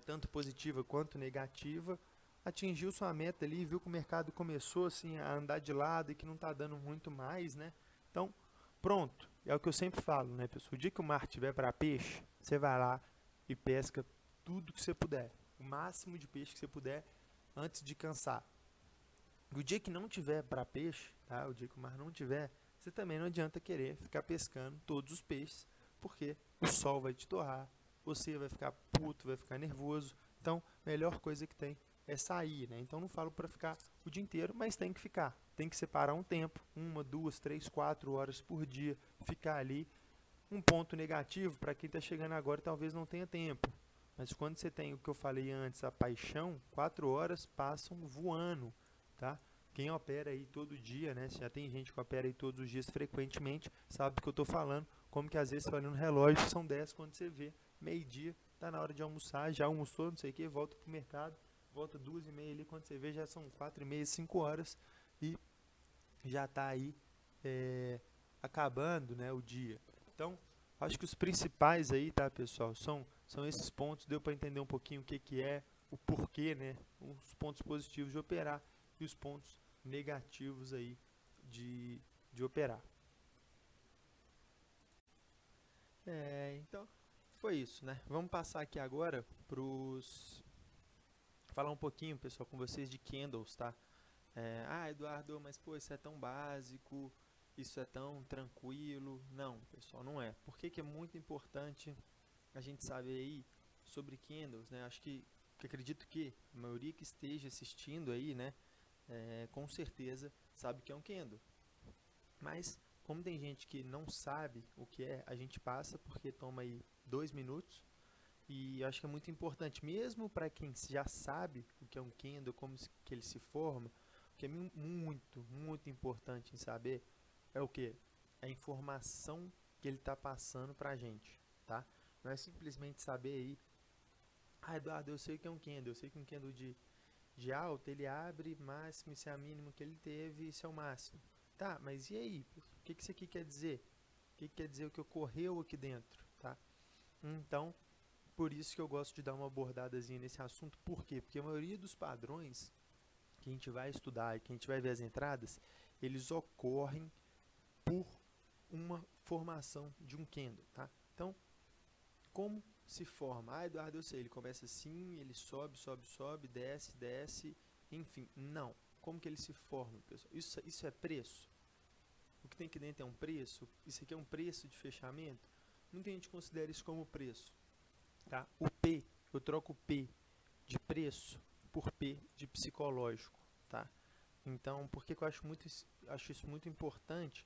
tanto positiva quanto negativa. Atingiu sua meta ali, viu que o mercado começou assim a andar de lado e que não está dando muito mais, né? Então, pronto. É o que eu sempre falo, né, pessoal? O dia que o mar tiver para peixe, você vai lá e pesca tudo que você puder, o máximo de peixe que você puder antes de cansar. O dia que não tiver para peixe, tá? O dia que o mar não tiver, você também não adianta querer ficar pescando todos os peixes, porque o sol vai te torrar, você vai ficar puto, vai ficar nervoso. Então, a melhor coisa que tem é sair, né? Então, não falo para ficar o dia inteiro, mas tem que ficar. Tem que separar um tempo, 1, 2, 3, 4 horas por dia, ficar ali. Um ponto negativo para quem está chegando agora talvez não tenha tempo. Mas quando você tem o que eu falei antes, a paixão, 4 horas passam voando, tá? Quem opera aí todo dia, né? Já tem gente que opera aí todos os dias frequentemente, sabe do que eu estou falando. Como que às vezes você olha no relógio, são 10 quando você vê, meio-dia, tá na hora de almoçar, já almoçou, não sei o que, volta pro mercado, volta 2h30 ali, quando você vê já são 4h30, 5 horas e já está aí acabando, né, o dia. Então, acho que os principais aí, tá, pessoal, são esses pontos. Deu para entender um pouquinho o que que é, o porquê, né, os pontos positivos de operar e os pontos negativos aí de operar. Então, foi isso, né? Vamos passar aqui agora falar um pouquinho, pessoal, com vocês de candles, tá? Eduardo, mas pô, isso é tão básico, isso é tão tranquilo. Não, pessoal, não é. Por que que é muito importante a gente saber aí sobre candles, né? Acho que acredito que a maioria que esteja assistindo aí, né, com certeza sabe que é um candle. Mas, como tem gente que não sabe o que é, a gente passa porque toma aí 2 minutos. E acho que é muito importante, mesmo para quem já sabe o que é um candle, que ele se forma, o que é muito, muito importante em saber é o que? A informação que ele está passando para a gente, tá? Não é simplesmente saber aí, Eduardo, eu sei o que é um candle, eu sei que um candle de alta, ele abre máximo, isso é a mínimo que ele teve, isso é o máximo. Tá, mas e aí? O que isso aqui quer dizer? O que quer dizer o que ocorreu aqui dentro, tá? Então, por isso que eu gosto de dar uma abordadazinha nesse assunto. Por quê? Porque a maioria dos padrões que a gente vai estudar e que a gente vai ver as entradas, eles ocorrem por uma formação de um candle, tá? Então, como se forma? Eduardo, eu sei, ele começa assim, ele sobe, sobe, sobe, desce, desce, enfim, não. Como que ele se forma, pessoal? Isso é preço? O que tem aqui dentro é um preço? Isso aqui é um preço de fechamento? Muita gente considera isso como preço. Tá? O P, eu troco o P de preço por P de psicológico, tá? Então, por que eu acho isso muito importante?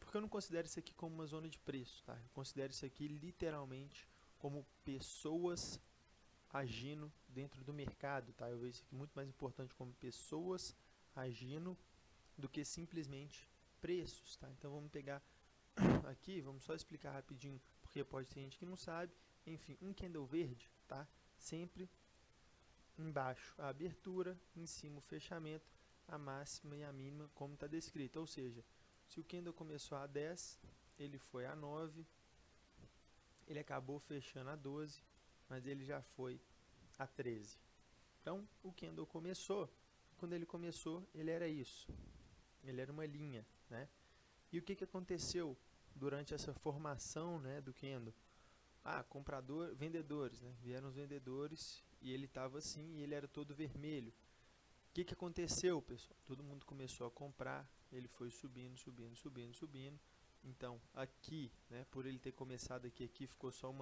Porque eu não considero isso aqui como uma zona de preço, tá? Eu considero isso aqui literalmente como pessoas agindo dentro do mercado, tá? Eu vejo isso aqui muito mais importante como pessoas agindo do que simplesmente preços, tá? Então, vamos pegar aqui, vamos só explicar rapidinho, porque pode ter gente que não sabe. Enfim, um candle verde, tá? Sempre embaixo a abertura, em cima o fechamento, a máxima e a mínima, como está descrito. Ou seja, se o candle começou a 10, ele foi a 9, ele acabou fechando a 12, mas ele já foi a 13. Então, o candle começou, quando ele começou, ele era isso. Ele era uma linha, né? E o que aconteceu durante essa formação, né, do candle? Vendedores, né? Vieram os vendedores e ele estava assim e ele era todo vermelho. O que aconteceu, pessoal? Todo mundo começou a comprar, ele foi subindo, subindo, subindo, subindo. Então, aqui, né, por ele ter começado aqui ficou só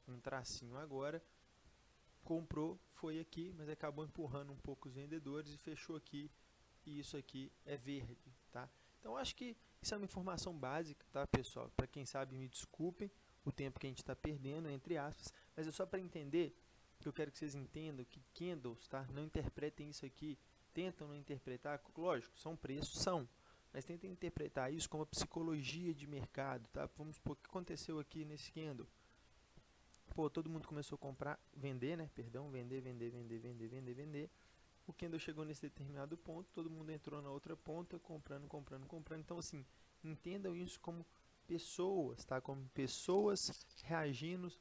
um tracinho agora. Comprou, foi aqui, mas acabou empurrando um pouco os vendedores e fechou aqui. E isso aqui é verde, tá? Então, acho que isso é uma informação básica, tá, pessoal? Para quem sabe, me desculpem o tempo que a gente está perdendo, entre aspas, mas é só para entender que eu quero que vocês entendam que candles, tá? Não interpretem isso aqui, tentam não interpretar, lógico, são preços, mas tentem interpretar isso como a psicologia de mercado, tá? Vamos supor, o que aconteceu aqui nesse candle? Pô, todo mundo começou a comprar, vender, né? Perdão, vender. O candle chegou nesse determinado ponto, todo mundo entrou na outra ponta, comprando. Então, assim, entendam isso como pessoas, tá? Como pessoas reagindo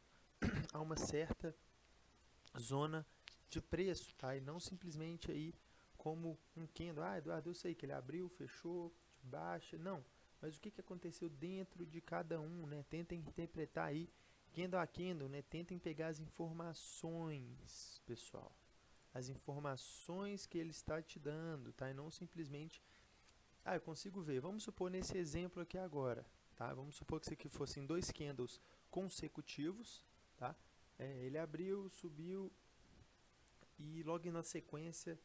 a uma certa zona de preço, tá? E não simplesmente aí como um candle. Ah, Eduardo, eu sei que ele abriu, fechou, de baixa. Não, mas o que aconteceu dentro de cada um, né? Tentem interpretar aí candle a candle, né? Tentem pegar as informações, pessoal. As informações que ele está te dando, tá? E não simplesmente, eu consigo ver. Vamos supor nesse exemplo aqui agora, tá? Vamos supor que isso aqui fossem 2 candles consecutivos, tá? Ele abriu, subiu e logo na sequência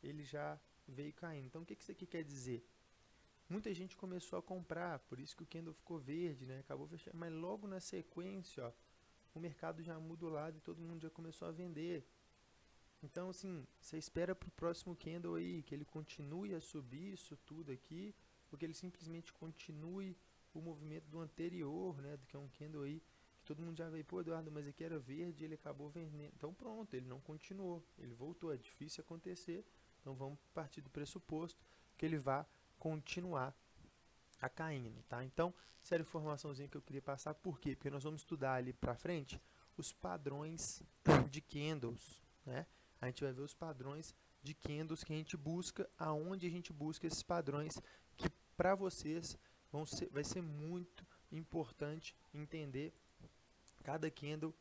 ele já veio caindo. Então o que isso aqui quer dizer? Muita gente começou a comprar, por isso que o candle ficou verde, né? Acabou fechando, mas logo na sequência, ó, o mercado já muda o lado e todo mundo já começou a vender. Então, assim, você espera para o próximo candle aí, que ele continue a subir isso tudo aqui, ou que ele simplesmente continue o movimento do anterior, né, do que é um candle aí, que todo mundo já veio, pô, Eduardo, mas aqui era verde, ele acabou vendendo. Então, pronto, ele não continuou, ele voltou, é difícil acontecer, então vamos partir do pressuposto que ele vai continuar a caindo, tá? Então, essa era a informaçãozinha que eu queria passar, por quê? Porque nós vamos estudar ali para frente os padrões de candles, né? A gente vai ver os padrões de candles que a gente busca, aonde a gente busca esses padrões, que para vocês vai ser muito importante entender cada candle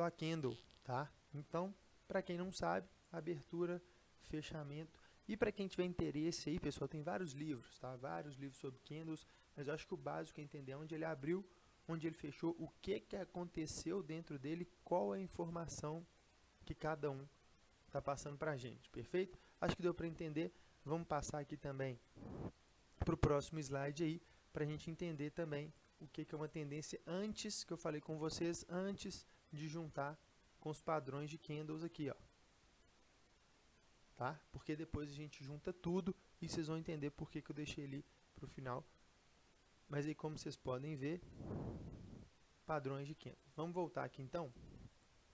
a candle, tá? Então, para quem não sabe, abertura, fechamento. E para quem tiver interesse aí, pessoal, tem vários livros, tá? Vários livros sobre candles, mas eu acho que o básico é entender onde ele abriu, onde ele fechou, o que aconteceu dentro dele, qual é a informação que cada um está passando para a gente, perfeito? Acho que deu para entender. Vamos passar aqui também para o próximo slide aí, para a gente entender também o que é uma tendência antes, que eu falei com vocês, antes de juntar com os padrões de candles aqui, ó. Tá? Porque depois a gente junta tudo e vocês vão entender por que eu deixei ali para o final. Mas aí, como vocês podem ver, padrões de candles. Vamos voltar aqui então.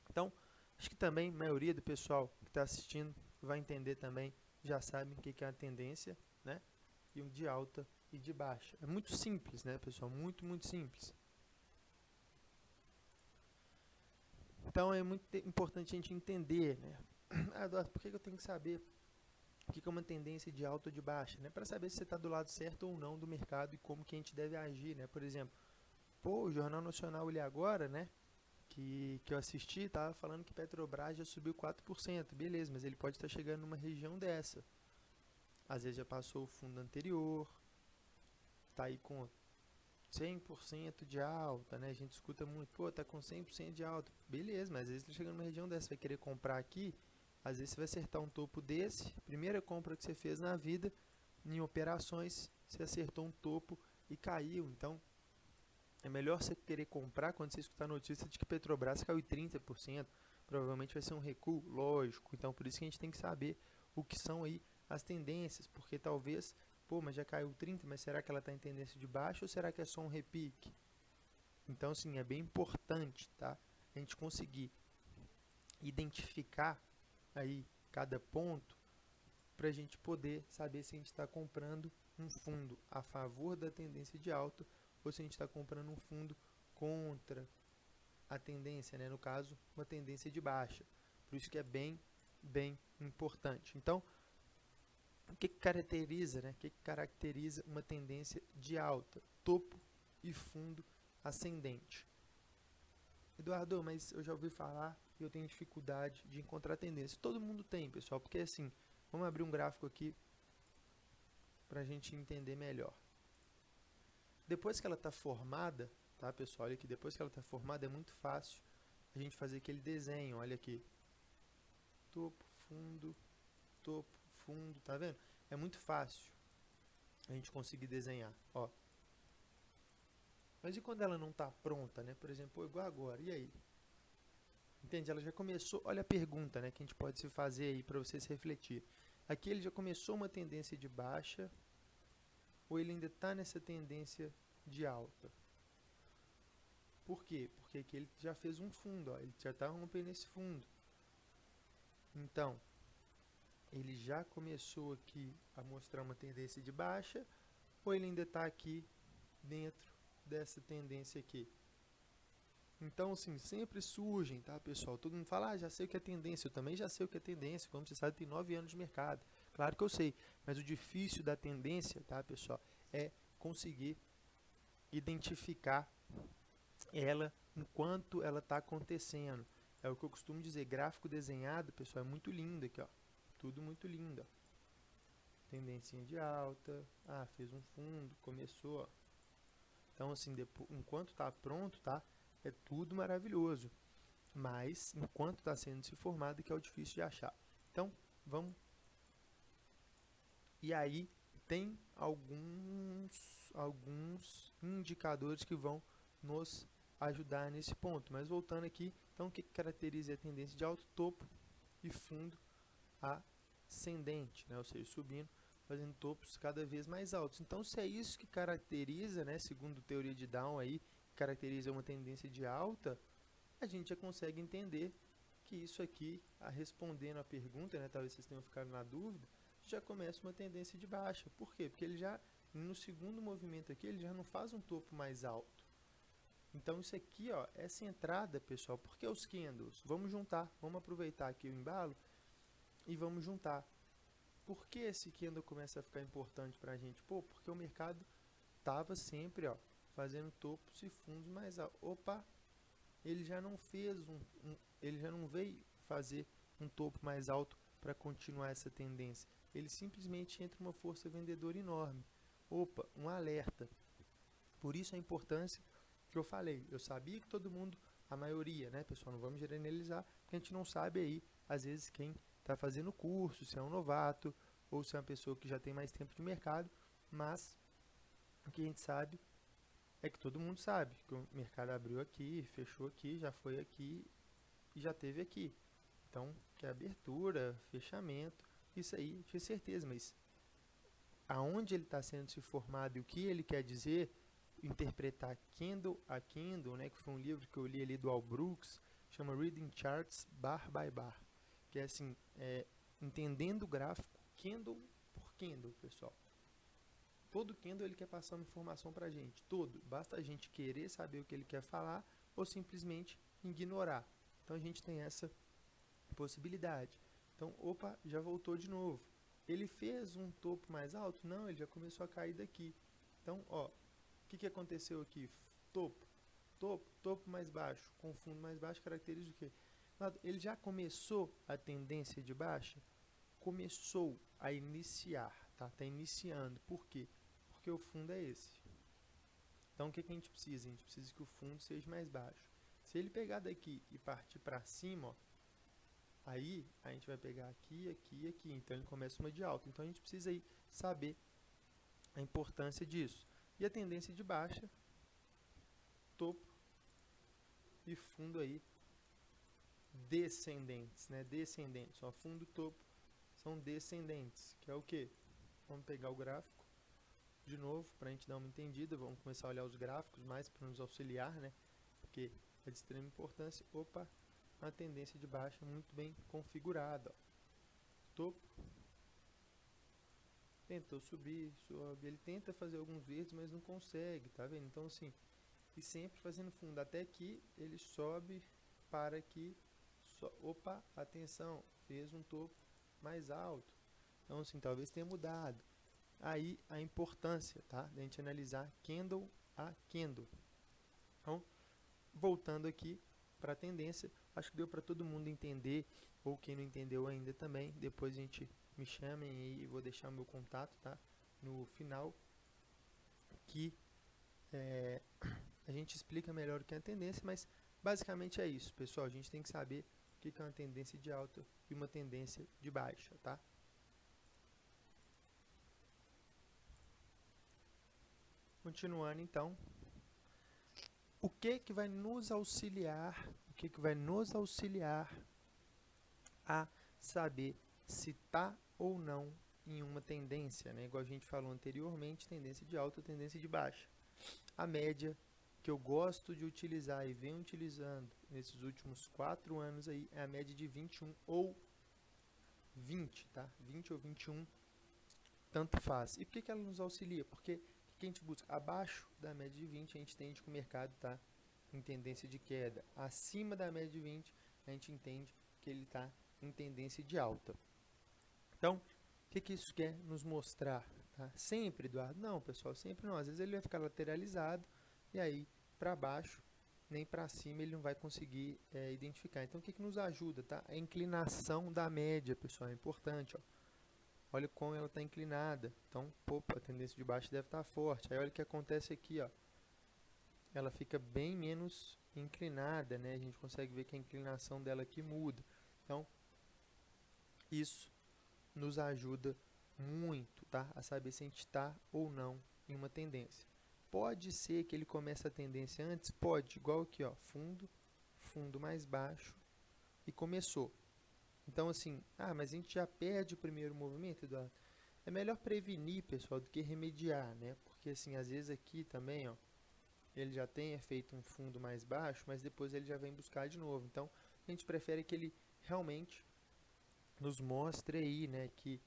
Então, acho que também a maioria do pessoal que está assistindo vai entender também, já sabem o que é a tendência, né? E um de alta e de baixa. É muito simples, né, pessoal? Muito, muito simples. Então, é muito importante a gente entender, né? Eduardo, por que eu tenho que saber o que é uma tendência de alta ou de baixa, né? Para saber se você está do lado certo ou não do mercado e como que a gente deve agir, né? Por exemplo, o Jornal Nacional ali agora, né? Que eu assisti, estava falando que Petrobras já subiu 4%. Beleza, mas ele pode estar chegando numa região dessa. Às vezes já passou o fundo anterior, está aí com 100% de alta, né? A gente escuta muito, pô, tá com 100% de alta. Beleza, mas às vezes está chegando numa região dessa, vai querer comprar aqui, às vezes você vai acertar um topo desse, primeira compra que você fez na vida, em operações, você acertou um topo e caiu. Então, é melhor você querer comprar quando você escutar a notícia de que Petrobras caiu 30%, provavelmente vai ser um recuo, lógico. Então, por isso que a gente tem que saber o que são aí as tendências, porque talvez, pô, mas já caiu 30%, mas será que ela está em tendência de baixo ou será que é só um repique? Então, sim, é bem importante, tá? A gente conseguir identificar aí cada ponto para a gente poder saber se a gente está comprando um fundo a favor da tendência de alta ou se a gente está comprando um fundo contra a tendência, né? No caso, uma tendência de baixa. Por isso que é bem importante. Então, o que caracteriza, né? O que caracteriza uma tendência de alta? Topo e fundo ascendente. Eduardo, mas eu já ouvi falar e eu tenho dificuldade de encontrar tendência. Todo mundo tem, pessoal, porque assim, vamos abrir um gráfico aqui para a gente entender melhor. Depois que ela está formada, tá, pessoal? Olha aqui, depois que ela está formada é muito fácil a gente fazer aquele desenho, olha aqui. Topo, fundo, tá vendo? É muito fácil a gente conseguir desenhar, ó. Mas e quando ela não está pronta, né? Por exemplo, igual agora, e aí? Entende? Ela já começou, olha a pergunta, né, que a gente pode se fazer aí para vocês refletir. Aqui ele já começou uma tendência de baixa ou ele ainda está nessa tendência de alta? Por quê? Porque aqui ele já fez um fundo, ó, ele já está rompendo esse fundo. Então, ele já começou aqui a mostrar uma tendência de baixa, ou ele ainda está aqui dentro dessa tendência aqui? Então, assim, sempre surgem, tá, pessoal? Todo mundo fala, já sei o que é tendência. Eu também já sei o que é tendência. Como você sabe, tem 9 anos de mercado. Claro que eu sei. Mas o difícil da tendência, tá, pessoal, é conseguir identificar ela enquanto ela está acontecendo. É o que eu costumo dizer. Gráfico desenhado, pessoal, é muito lindo aqui, ó. Tudo muito lindo, ó. Tendência de alta. Ah, fez um fundo, começou, ó. Então, assim, depois, enquanto está pronto, tá? É tudo maravilhoso, mas enquanto está sendo se formado que é o difícil de achar. Então, vamos. E aí, tem alguns indicadores que vão nos ajudar nesse ponto. Mas voltando aqui, então o que caracteriza a tendência de alto? Topo e fundo ascendente, né? Ou seja, subindo, fazendo topos cada vez mais altos. Então, se é isso que caracteriza, né, segundo teoria de Down aí, caracteriza uma tendência de alta, a gente já consegue entender que isso aqui, respondendo a pergunta, né, talvez vocês tenham ficado na dúvida, já começa uma tendência de baixa. Por quê? Porque ele já, no segundo movimento aqui, ele já não faz um topo mais alto. Então, isso aqui, ó, essa entrada, pessoal, por que os candles? Vamos juntar, vamos aproveitar aqui o embalo e vamos juntar. Por que esse candle começa a ficar importante para a gente? Pô, porque o mercado estava sempre, ó, fazendo topos e fundos mais altos. Opa, ele já não fez ele já não veio fazer um topo mais alto para continuar essa tendência. Ele simplesmente entra uma força vendedora enorme. Opa, um alerta. Por isso a importância que eu falei. Eu sabia que todo mundo, a maioria, né, pessoal, não vamos generalizar, porque a gente não sabe aí, às vezes, quem está fazendo curso, se é um novato, ou se é uma pessoa que já tem mais tempo de mercado, mas o que a gente sabe é que todo mundo sabe que o mercado abriu aqui, fechou aqui, já foi aqui e já teve aqui. Então, que é abertura, fechamento, isso aí, eu tinha certeza, mas aonde ele está sendo se formado e o que ele quer dizer, interpretar candle a candle, né, que foi um livro que eu li ali do Al Brooks, chama Reading Charts Bar by Bar, que é assim, entendendo o gráfico, candle por candle, pessoal. Todo candle ele quer passar uma informação para a gente, todo. Basta a gente querer saber o que ele quer falar ou simplesmente ignorar. Então a gente tem essa possibilidade. Então, opa, já voltou de novo. Ele fez um topo mais alto? Não, ele já começou a cair daqui. Então, ó, o que aconteceu aqui? Topo, topo, topo mais baixo, com fundo mais baixo, caracteriza o quê? Ele já começou a tendência de baixa? Começou a iniciar, tá? Está iniciando. Por quê? Porque o fundo é esse. Então, o que a gente precisa? A gente precisa que o fundo seja mais baixo. Se ele pegar daqui e partir para cima, ó, aí a gente vai pegar aqui, aqui e aqui. Então, ele começa uma de alta. Então, a gente precisa aí saber a importância disso. E a tendência de baixa, topo e fundo aí descendentes, né? Descendentes. Ó, fundo e topo são descendentes, que é o quê? Vamos pegar o gráfico de novo, para a gente dar uma entendida, vamos começar a olhar os gráficos mais para nos auxiliar, né? Porque é de extrema importância. Opa, uma tendência de baixa muito bem configurada. Ó. Topo, tentou subir, sobe, ele tenta fazer alguns verdes, mas não consegue, tá vendo? Então assim, e sempre fazendo fundo, até que ele sobe para aqui, opa, atenção, fez um topo mais alto. Então assim, talvez tenha mudado. Aí a importância, tá, de a gente analisar candle a candle. Então, voltando aqui para a tendência, acho que deu para todo mundo entender, ou quem não entendeu ainda também, depois a gente me chamem e vou deixar o meu contato, tá, no final, que a gente explica melhor o que é a tendência, mas basicamente é isso, pessoal, a gente tem que saber o que é uma tendência de alta e uma tendência de baixa, tá? Continuando então, o que vai nos auxiliar, a saber se está ou não em uma tendência, né? Igual a gente falou anteriormente, tendência de alta, tendência de baixa. A média que eu gosto de utilizar e venho utilizando nesses últimos 4 anos aí é a média de 21 ou 20, tá? 20 ou 21, tanto faz. E por que ela nos auxilia? Porque o que a gente busca? Abaixo da média de 20, a gente entende que o mercado está em tendência de queda. Acima da média de 20, a gente entende que ele está em tendência de alta. Então, o que isso quer nos mostrar? Tá? Sempre, Eduardo? Não, pessoal, sempre não. Às vezes ele vai ficar lateralizado e aí para baixo nem para cima ele não vai conseguir identificar. Então, o que nos ajuda? Tá? A inclinação da média, pessoal, é importante. Ó. Olha como ela está inclinada. Então, a tendência de baixo deve estar forte. Aí olha o que acontece aqui. Ó. Ela fica bem menos inclinada, né? A gente consegue ver que a inclinação dela aqui muda. Então, isso nos ajuda muito, tá? A saber se a gente está ou não em uma tendência. Pode ser que ele comece a tendência antes? Pode, igual aqui, ó, fundo mais baixo e começou. Então, assim, mas a gente já perde o primeiro movimento, Eduardo? É melhor prevenir, pessoal, do que remediar, né? Porque, assim, às vezes aqui também, ó, ele já tenha feito um fundo mais baixo, mas depois ele já vem buscar de novo. Então, a gente prefere que ele realmente nos mostre aí, né, que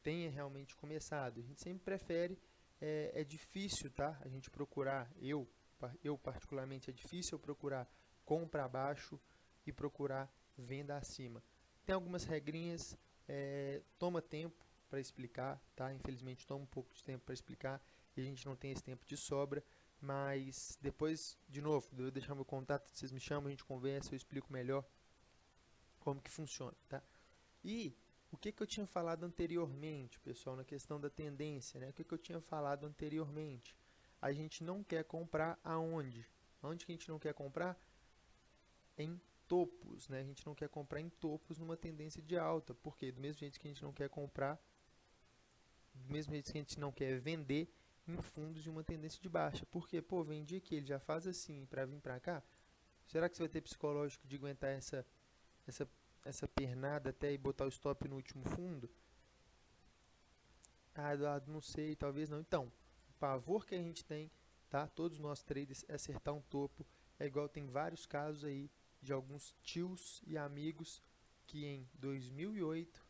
tenha realmente começado. A gente sempre prefere, é difícil, tá? A gente procurar, eu particularmente, é difícil eu procurar compra abaixo e procurar venda acima. Tem algumas regrinhas, toma tempo para explicar, tá? Infelizmente toma um pouco de tempo para explicar e a gente não tem esse tempo de sobra, mas depois, de novo, eu vou deixar meu contato, vocês me chamam, a gente conversa, eu explico melhor como que funciona, tá? E o que eu tinha falado anteriormente, pessoal, na questão da tendência, né? O que eu tinha falado anteriormente? A gente não quer comprar aonde? Onde que a gente não quer comprar? Em topos, né? A gente não quer comprar em topos numa tendência de alta. Por quê? Do mesmo jeito que a gente não quer comprar, do mesmo jeito que a gente não quer vender em fundos de uma tendência de baixa. Porque, vendi aqui, ele já faz assim para vir para cá. Será que você vai ter psicológico de aguentar essa pernada até e botar o stop no último fundo? Eduardo, não sei, talvez não. Então, o pavor que a gente tem, tá? Todos nós traders, é acertar um topo. É igual, tem vários casos aí de alguns tios e amigos que em 2008,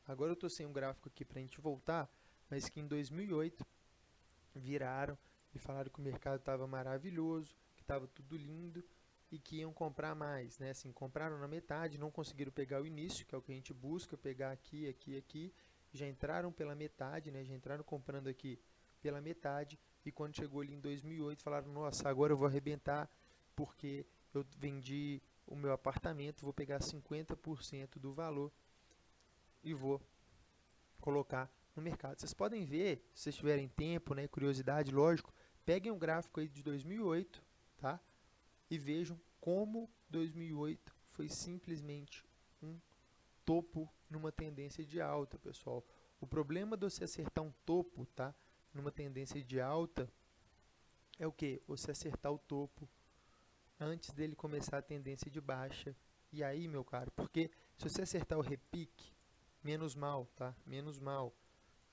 agora eu tô sem um gráfico aqui pra gente voltar, mas que em 2008 viraram e falaram que o mercado estava maravilhoso, que estava tudo lindo e que iam comprar mais, né? Assim, compraram na metade, não conseguiram pegar o início, que é o que a gente busca, pegar aqui, já entraram pela metade, né? Já entraram comprando aqui pela metade e quando chegou ali em 2008 falaram, nossa, agora eu vou arrebentar porque eu vendi o meu apartamento, vou pegar 50% do valor e vou colocar no mercado. Vocês podem ver, se vocês tiverem tempo, né, curiosidade, lógico, peguem um gráfico aí de 2008, tá? E vejam como 2008 foi simplesmente um topo numa tendência de alta, pessoal. O problema de você acertar um topo, tá, numa tendência de alta, é o que? Você acertar o topo antes dele começar a tendência de baixa. E aí, meu caro, porque se você acertar o repique, menos mal, tá? Menos mal.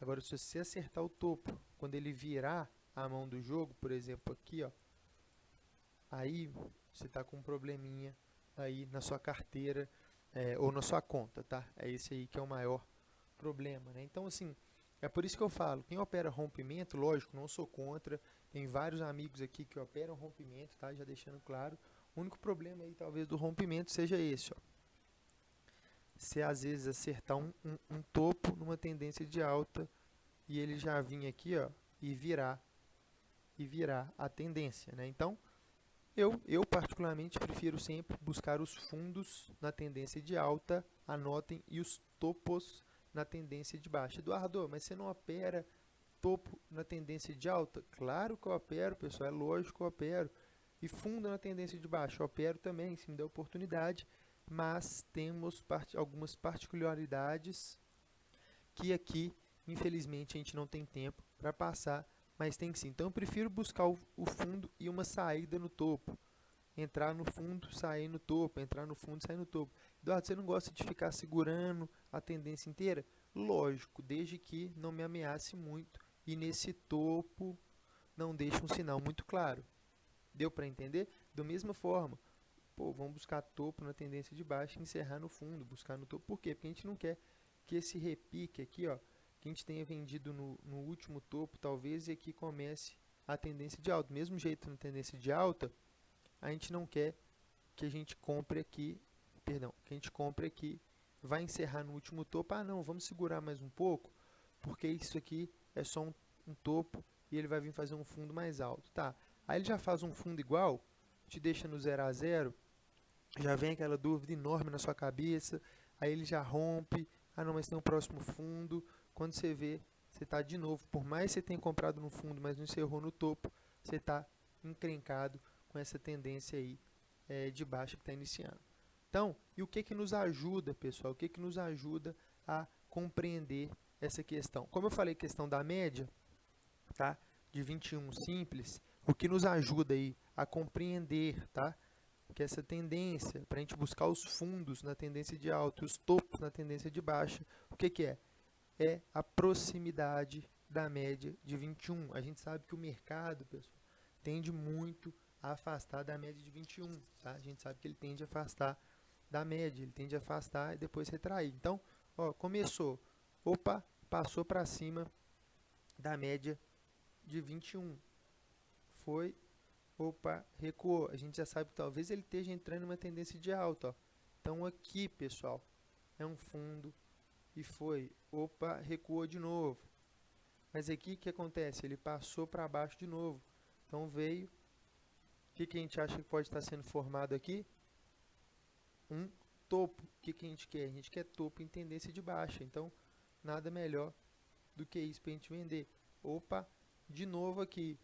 Agora, se você acertar o topo, quando ele virar a mão do jogo, por exemplo, aqui, ó, aí você está com um probleminha aí na sua carteira ou na sua conta, tá? É esse aí que é o maior problema, né? Então, assim, é por isso que eu falo, quem opera rompimento, lógico, não sou contra, tem vários amigos aqui que operam rompimento, tá? Já deixando claro, o único problema aí, talvez, do rompimento seja esse, ó. Se às vezes acertar um topo numa tendência de alta e ele já vir aqui, ó, e virar a tendência, né? Então, eu particularmente prefiro sempre buscar os fundos na tendência de alta, anotem, e os topos na tendência de baixa. Eduardo, mas você não opera topo na tendência de alta? Claro que eu opero, pessoal, é lógico que eu opero. E fundo na tendência de baixa, eu opero também, se me der oportunidade, mas temos algumas particularidades que aqui, infelizmente, a gente não tem tempo para passar, mas tem que sim. Então, eu prefiro buscar o fundo e uma saída no topo. Entrar no fundo, sair no topo, entrar no fundo, sair no topo. Eduardo, você não gosta de ficar segurando a tendência inteira? Lógico, desde que não me ameace muito. E nesse topo, não deixa um sinal muito claro. Deu para entender? Da mesma forma, pô, vamos buscar topo na tendência de baixa e encerrar no fundo, buscar no topo. Por quê? Porque a gente não quer que esse repique aqui, ó, que a gente tenha vendido no último topo, talvez, e aqui comece a tendência de alta. Do mesmo jeito, na tendência de alta, a gente não quer que a gente compre aqui, perdão, que a gente compre aqui, vai encerrar no último topo. Ah, não, vamos segurar mais um pouco, porque isso aqui é só um topo e ele vai vir fazer um fundo mais alto. Tá, aí ele já faz um fundo igual, te deixa no 0 a 0, já vem aquela dúvida enorme na sua cabeça, aí ele já rompe, ah não, mas tem um próximo fundo, quando você vê, você está de novo, por mais que você tenha comprado no fundo, mas não encerrou no topo, você está encrencado com essa tendência aí de baixa que está iniciando. Então, e o que que nos ajuda, pessoal? O que que nos ajuda a compreender essa questão? Como eu falei, questão da média, tá? De 21 simples, o que nos ajuda aí a compreender, tá? Que essa tendência, para a gente buscar os fundos na tendência de alta e os topos na tendência de baixa, o que que é? É a proximidade da média de 21. A gente sabe que o mercado, pessoal, tende muito a afastar da média de 21, tá? A gente sabe que ele tende a afastar da média, ele tende a afastar e depois retrair. Então, ó, começou, opa, passou para cima da média de 21. Foi, opa, recuou. A gente já sabe que talvez ele esteja entrando em uma tendência de alta, ó. Então aqui, pessoal, é um fundo e foi, opa, recuou de novo. Mas aqui o que acontece? Ele passou para baixo de novo. Então veio, o que que a gente acha que pode estar sendo formado aqui? Um topo. O que que a gente quer? A gente quer topo em tendência de baixa. Então, nada melhor do que isso para a gente vender. Opa, de novo aqui.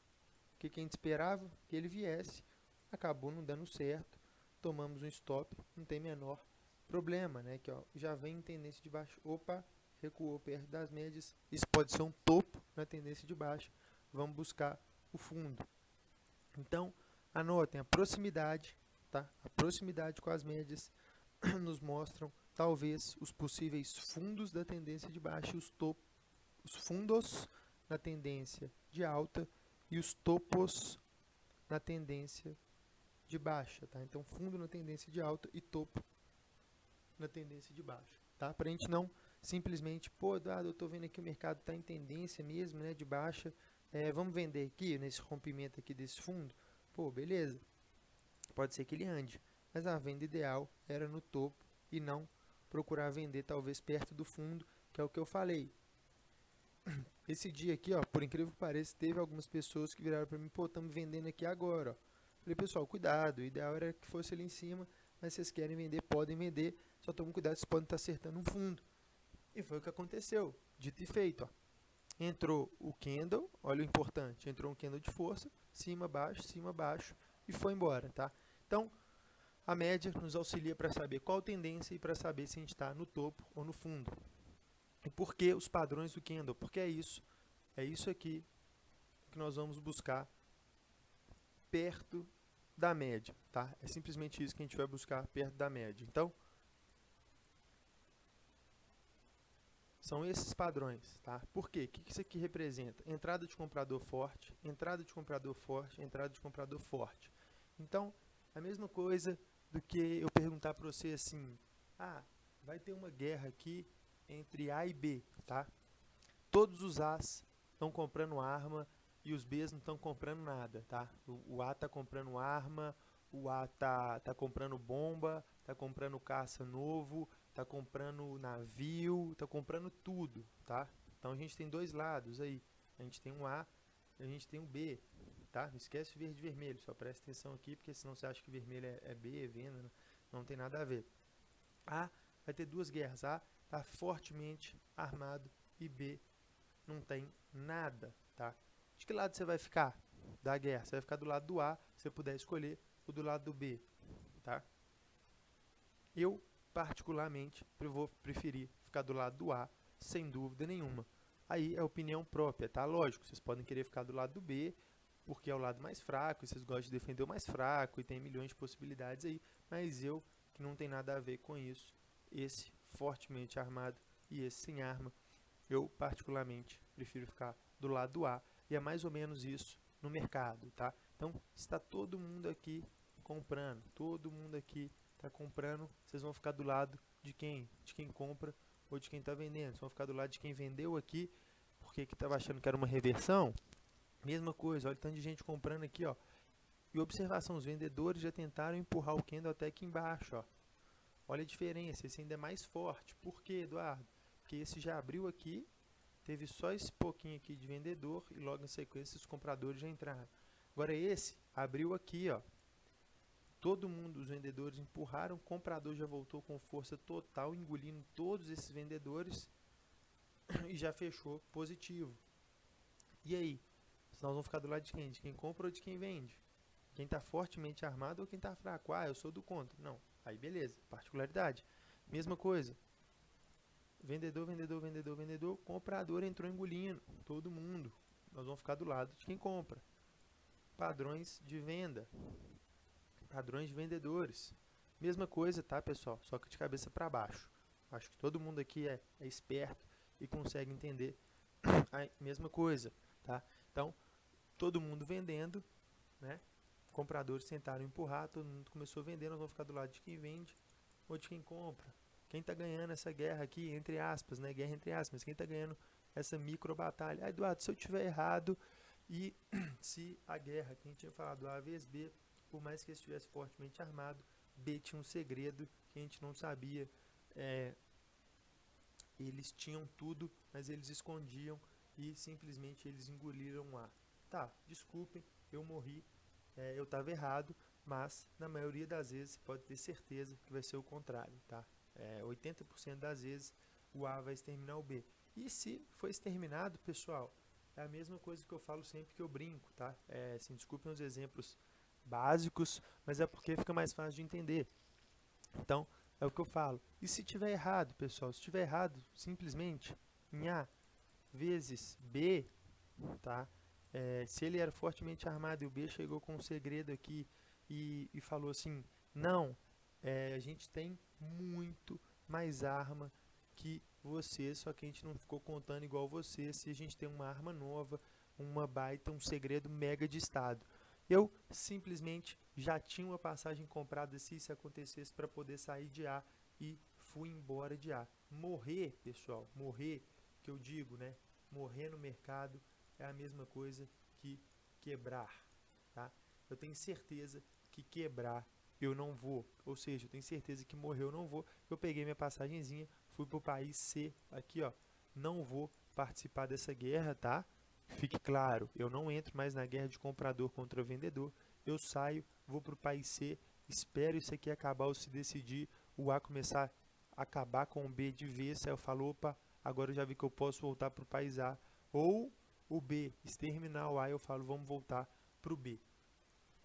O que que a gente esperava? Que ele viesse. Acabou não dando certo. Tomamos um stop. Não tem menor problema, né? Que ó, já vem em tendência de baixa. Opa, recuou perto das médias. Isso pode ser um topo na tendência de baixa. Vamos buscar o fundo. Então, anotem a proximidade, tá? A proximidade com as médias nos mostram talvez os possíveis fundos da tendência de baixa e os topos, os fundos na tendência de alta e os topos na tendência de baixa, tá? Então, fundo na tendência de alta e topo na tendência de baixa, tá? Para a gente não simplesmente, pô, eu tô vendo aqui o mercado está em tendência mesmo, né, de baixa, vamos vender aqui, nesse rompimento aqui desse fundo, pô, beleza, pode ser que ele ande, mas a venda ideal era no topo e não procurar vender talvez perto do fundo, que é o que eu falei. Esse dia aqui, ó, por incrível que pareça, teve algumas pessoas que viraram para mim, pô, estamos vendendo aqui agora, ó. Falei, pessoal, cuidado, o ideal era que fosse ali em cima, mas vocês querem vender, podem vender, só tomem cuidado, vocês podem estar acertando um fundo. E foi o que aconteceu, dito e feito, ó. Entrou o candle, olha o importante, entrou um candle de força, cima, baixo, e foi embora, tá? Então, a média nos auxilia para saber qual tendência e para saber se a gente está no topo ou no fundo. E por que os padrões do candle? Porque é isso aqui que nós vamos buscar perto da média, tá? É simplesmente isso que a gente vai buscar perto da média. Então, são esses padrões, tá? Por quê? O que isso aqui representa? Entrada de comprador forte, entrada de comprador forte, entrada de comprador forte. Então, a mesma coisa do que eu perguntar para você assim, ah, vai ter uma guerra aqui entre A e B, tá? Todos os A's estão comprando arma e os B's não estão comprando nada, tá? O A está comprando arma, o A tá comprando bomba, tá comprando caça novo, tá comprando navio, tá comprando tudo, tá? Então a gente tem dois lados aí. A gente tem um A e a gente tem um B, tá? Não esquece verde e vermelho, só presta atenção aqui, porque senão você acha que vermelho é B, é venda, não tem nada a ver. A vai ter duas guerras, A está fortemente armado e B não tem nada, tá? De que lado você vai ficar da guerra? Você vai ficar do lado do A, se você puder escolher, ou do lado do B, tá? Eu, particularmente, vou preferir ficar do lado do A, sem dúvida nenhuma. Aí é opinião própria, tá? Lógico, vocês podem querer ficar do lado do B, porque é o lado mais fraco, e vocês gostam de defender o mais fraco, e tem milhões de possibilidades aí, mas eu, que não tem nada a ver com isso, esse fortemente armado e esse sem arma, eu particularmente prefiro ficar do lado do A, e é mais ou menos isso no mercado, tá? Então, está todo mundo aqui comprando, todo mundo aqui está comprando, vocês vão ficar do lado de quem? De quem compra ou de quem está vendendo. Vocês vão ficar do lado de quem vendeu aqui, porque que estava achando que era uma reversão. Mesma coisa, olha o tanto de gente comprando aqui, ó. E observação, os vendedores já tentaram empurrar o candle até aqui embaixo, ó. Olha a diferença, esse ainda é mais forte. Por quê, Eduardo? Porque esse já abriu aqui, teve só esse pouquinho aqui de vendedor e logo em sequência os compradores já entraram. Agora esse abriu aqui, ó. Todo mundo, os vendedores empurraram, o comprador já voltou com força total, engolindo todos esses vendedores e já fechou positivo. E aí? Nós vamos ficar do lado de quem? De quem compra ou de quem vende? Quem está fortemente armado ou quem está fraco? Ah, eu sou do contra. Não. Aí beleza, particularidade. Mesma coisa. Vendedor, vendedor, vendedor, vendedor. Comprador entrou engolindo. Todo mundo. Nós vamos ficar do lado de quem compra. Padrões de venda. Padrões de vendedores. Mesma coisa, tá, pessoal? Só que de cabeça para baixo. Acho que todo mundo aqui é esperto e consegue entender a mesma coisa, tá? Então, todo mundo vendendo, né? Compradores tentaram empurrar, todo mundo começou a vender, nós vamos ficar do lado de quem vende ou de quem compra. Quem está ganhando essa guerra aqui, entre aspas, né? Guerra entre aspas, mas quem está ganhando essa micro batalha? Ah, Eduardo, se eu tiver errado e se a guerra, que a gente tinha falado A vezes B, por mais que estivesse fortemente armado, B tinha um segredo que a gente não sabia. Eles tinham tudo, mas eles escondiam e simplesmente eles engoliram A. Tá, desculpem, eu morri, eu estava errado, mas na maioria das vezes pode ter certeza que vai ser o contrário, tá? 80% das vezes o A vai exterminar o B. E se for exterminado, pessoal, é a mesma coisa que eu falo sempre que eu brinco, tá? Assim, desculpem os exemplos básicos, mas é porque fica mais fácil de entender. Então, é o que eu falo. E se tiver errado, pessoal? Se tiver errado, simplesmente em A vezes B, tá? Se ele era fortemente armado e o B chegou com um segredo aqui e falou assim, não, a gente tem muito mais arma que você, só que a gente não ficou contando igual você, se a gente tem uma arma nova, uma baita, um segredo mega de estado. Eu simplesmente já tinha uma passagem comprada se isso acontecesse para poder sair de A e fui embora de A. Morrer, pessoal, morrer, que eu digo, né? Morrer no mercado é a mesma coisa que quebrar, tá? Eu tenho certeza que quebrar eu não vou, ou seja, eu tenho certeza que morrer eu não vou. Eu peguei minha passagenzinha, fui para o país C, aqui ó, não vou participar dessa guerra, tá? Fique claro, eu não entro mais na guerra de comprador contra vendedor, eu saio, vou para o país C, espero isso aqui acabar ou se decidir, o A começar a acabar com o B de vez, aí eu falo, opa, agora eu já vi que eu posso voltar para o país A, ou o B, exterminar o A, eu falo, vamos voltar para o B,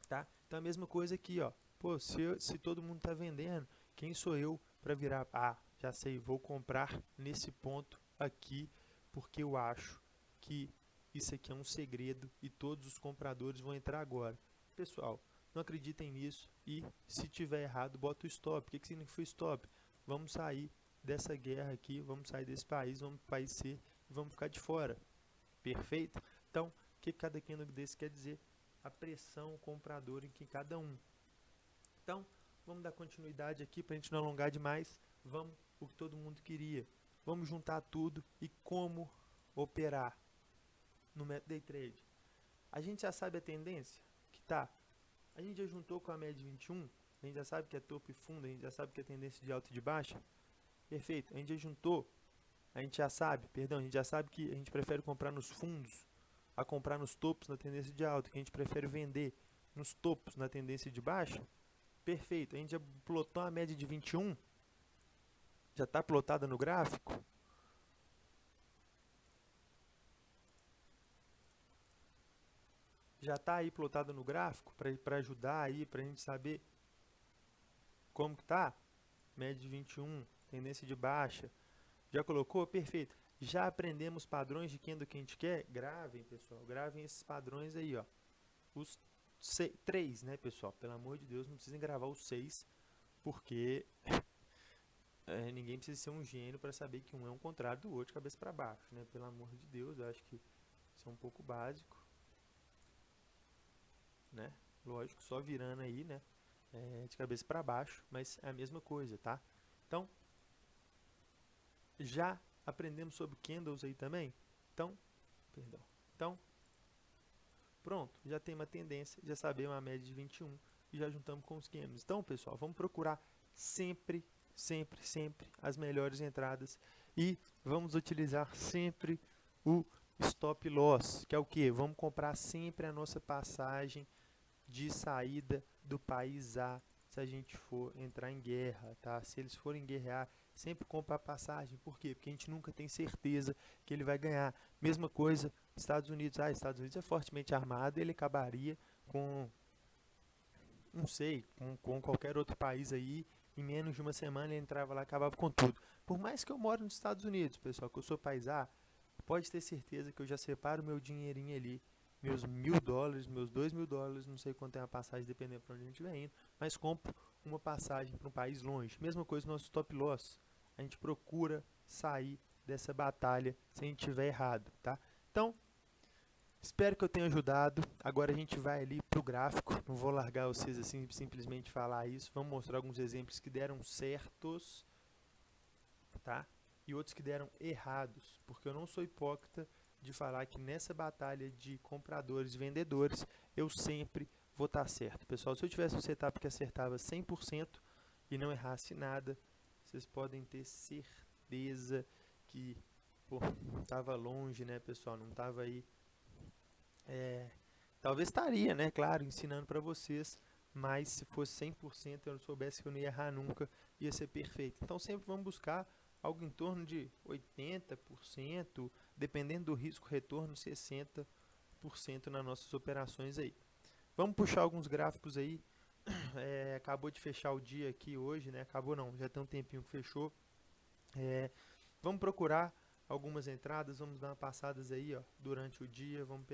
tá? Então a mesma coisa aqui, ó, pô, se todo mundo está vendendo, quem sou eu para virar, já sei, vou comprar nesse ponto aqui, porque eu acho que isso aqui é um segredo e todos os compradores vão entrar agora. Pessoal, não acreditem nisso e se tiver errado, bota o stop. O que significa stop? Vamos sair dessa guerra aqui, vamos sair desse país, vamos para o país C e vamos ficar de fora. Perfeito? Então, o que cada candle desse quer dizer? A pressão compradora em que cada um. Então, vamos dar continuidade aqui para a gente não alongar demais. Vamos o que todo mundo queria. Vamos juntar tudo e como operar no método Day Trade. A gente já sabe a tendência que tá. A gente já juntou com a média de 21. A gente já sabe que é topo e fundo. A gente já sabe que é tendência de alta e de baixa. Perfeito. A gente já juntou. A gente já sabe, perdão, a gente já sabe que a gente prefere comprar nos fundos a comprar nos topos na tendência de alta, que a gente prefere vender nos topos na tendência de baixa. Perfeito. A gente já plotou a média de 21. Já está plotada no gráfico. Já está aí plotado no gráfico para ajudar aí, para a gente saber como que tá. Média de 21, tendência de baixa. Já colocou? Perfeito. Já aprendemos padrões de candle que a gente quer? Gravem, pessoal. Gravem esses padrões aí, ó. Os 3, né, pessoal? Pelo amor de Deus, não precisem gravar os 6, porque ninguém precisa ser um gênio para saber que um é um contrário do outro, cabeça para baixo, né? Pelo amor de Deus, eu acho que isso é um pouco básico. né? Lógico, só virando aí, né? De cabeça para baixo, mas é a mesma coisa, tá? Então, já aprendemos sobre candles aí também? Então, perdão. Então, pronto, já tem uma tendência, já sabemos a média de 21 e já juntamos com os candles. Então, pessoal, vamos procurar sempre as melhores entradas e vamos utilizar sempre o stop loss, que é o que? Vamos comprar sempre a nossa passagem de saída do país A, se a gente for entrar em guerra, tá? Se eles forem guerrear, sempre compra a passagem. Por quê? Porque a gente nunca tem certeza que ele vai ganhar. Mesma coisa, Estados Unidos. Estados Unidos é fortemente armado, ele acabaria com, não sei, com qualquer outro país aí. Em menos de uma semana ele entrava lá e acabava com tudo. Por mais que eu moro nos Estados Unidos, pessoal, que eu sou país A, pode ter certeza que eu já separo meu dinheirinho ali, meus $1.000, meus $2.000, não sei quanto é a passagem, dependendo para onde a gente estiver indo, mas compro uma passagem para um país longe. Mesma coisa no nosso stop loss. A gente procura sair dessa batalha se a gente estiver errado, tá? Então, espero que eu tenha ajudado. Agora a gente vai ali pro gráfico. Não vou largar vocês assim, simplesmente falar isso. Vamos mostrar alguns exemplos que deram certos, tá? E outros que deram errados, porque eu não sou hipócrita de falar que nessa batalha de compradores e vendedores eu sempre vou estar certo. Pessoal, se eu tivesse um setup que acertava 100% e não errasse nada, vocês podem ter certeza que estava longe, né, pessoal? Não estava aí. Talvez estaria, né, claro, ensinando para vocês, mas se fosse 100% eu não soubesse que eu não ia errar nunca, ia ser perfeito. Então sempre vamos buscar algo em torno de 80%, dependendo do risco retorno, 60% nas nossas operações aí. Vamos puxar alguns gráficos aí. Acabou de fechar o dia aqui hoje, né? Acabou não, já tem um tempinho que fechou. Vamos procurar algumas entradas, vamos dar uma passadas aí, ó, durante o dia, vamos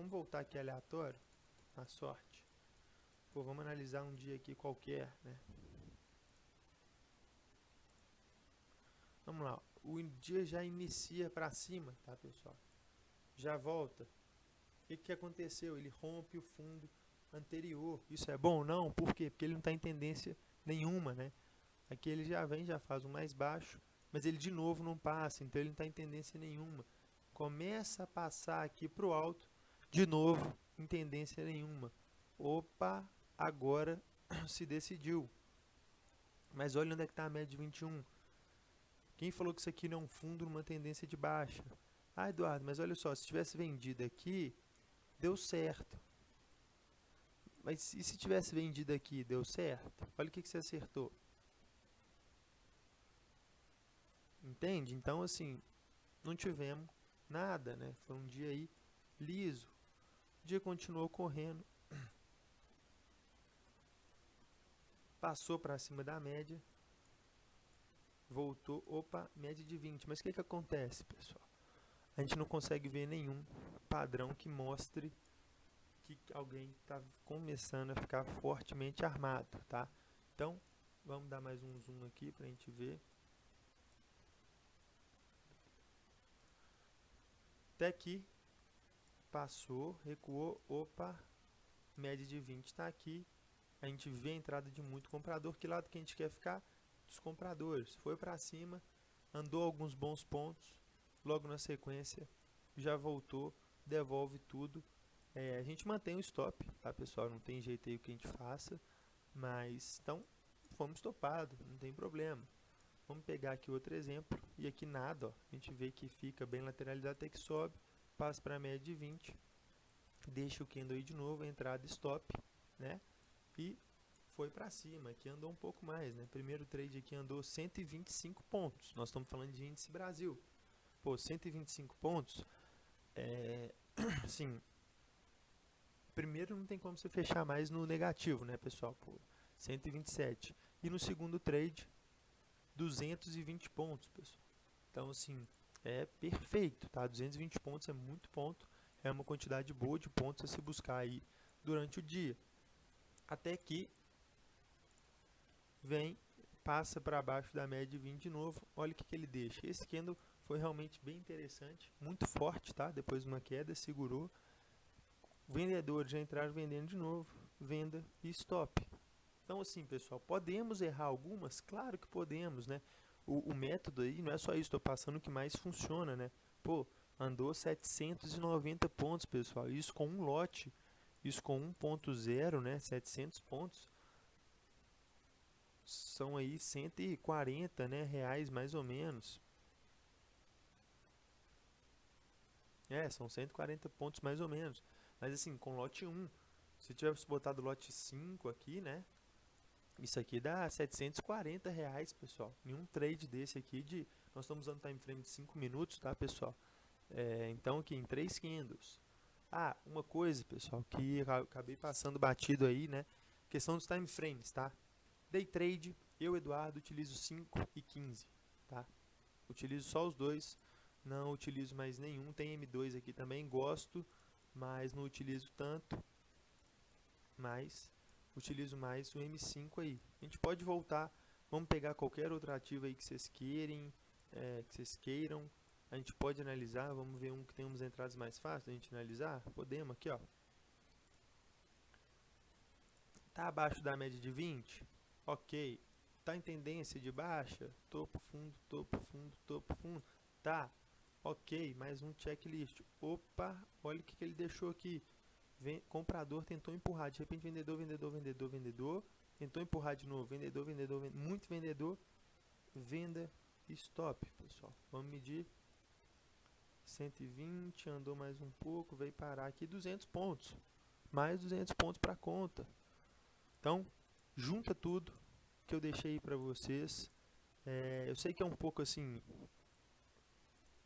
voltar aqui aleatório, na sorte. Vamos analisar um dia aqui qualquer, né? Vamos lá, o dia já inicia para cima, tá, pessoal? Já volta. O que aconteceu? Ele rompe o fundo anterior. Isso é bom? Não. Por quê? Porque ele não está em tendência nenhuma, né? Aqui ele já vem, já faz um mais baixo, mas ele de novo não passa, então ele não está em tendência nenhuma. Começa a passar aqui para o alto, de novo, em tendência nenhuma. Opa, agora se decidiu. Mas olha onde é que está a média de 21. Quem falou que isso aqui não é um fundo numa tendência de baixa? Eduardo, mas olha só, se tivesse vendido aqui, deu certo. Mas e se tivesse vendido aqui, deu certo? Olha o que você acertou. Entende? Então, assim, não tivemos nada, né? Foi um dia aí liso. O dia continuou correndo. Passou para cima da média. Voltou, opa, média de 20. Mas o que acontece, pessoal? A gente não consegue ver nenhum padrão que mostre que alguém está começando a ficar fortemente armado, tá? Então, vamos dar mais um zoom aqui para a gente ver. Até aqui, passou, recuou, opa, média de 20 está aqui. A gente vê a entrada de muito comprador. Que lado que a gente quer ficar? Dos compradores. Foi para cima, andou alguns bons pontos, logo na sequência já voltou, devolve tudo. A gente mantém o stop, tá, pessoal? Não tem jeito aí o que a gente faça, mas então fomos stopado, não tem problema. Vamos pegar aqui outro exemplo, e aqui nada, ó, a gente vê que fica bem lateralizado até que sobe, passa para a média de 20, deixa o candle aí de novo, entrada stop, né? E foi para cima, aqui andou um pouco mais, né? Primeiro trade aqui andou 125 pontos, nós estamos falando de índice Brasil. Pô, 125 pontos, assim, primeiro não tem como você fechar mais no negativo, né, pessoal? Pô, 127. E no segundo trade, 220 pontos, pessoal. Então, assim, é perfeito, tá? 220 pontos é muito ponto, é uma quantidade boa de pontos a se buscar aí durante o dia. Até que vem, passa para baixo da média de 20 de novo, olha o que ele deixa. Esse candle foi realmente bem interessante, muito forte, tá? Depois de uma queda, segurou, vendedores já entraram vendendo de novo, venda e stop. Então, assim, pessoal, podemos errar algumas? Claro que podemos, né? O método aí não é só isso, estou passando o que mais funciona, né? Pô, andou 790 pontos, pessoal, isso com um lote, isso com 1.0, né? 700 pontos, são aí 140, né, reais mais ou menos. São 140 pontos mais ou menos. Mas assim, com lote 1, se tivesse botado lote 5 aqui, né? Isso aqui dá 740 reais, pessoal. Em um trade desse aqui de... Nós estamos usando time frame de 5 minutos, tá, pessoal? Então aqui em 3 candles. Ah, uma coisa, pessoal, que eu acabei passando batido aí, né? Questão dos time frames, tá? Day trade, eu, Eduardo, utilizo 5 e 15, tá? Utilizo só os dois, não utilizo mais nenhum. Tem M2 aqui também, gosto, mas não utilizo tanto. Mas utilizo mais o M5 aí. A gente pode voltar, vamos pegar qualquer outro ativo aí que vocês queiram. A gente pode analisar, vamos ver um que tem umas entradas mais fáceis, a gente analisar. Podemos aqui, ó. Tá abaixo da média de 20? Ok. Tá em tendência de baixa? Topo, fundo, topo, fundo, topo, fundo. Tá. Ok, mais um checklist. Opa, olha o que ele deixou aqui. Comprador tentou empurrar, de repente vendedor, vendedor, vendedor, vendedor. Tentou empurrar de novo, vendedor, vendedor, muito vendedor. Venda, stop, pessoal. Vamos medir. 120, andou mais um pouco, veio parar aqui 200 pontos. Mais 200 pontos para conta. Então, junta tudo que eu deixei para vocês. Eu sei que é um pouco assim...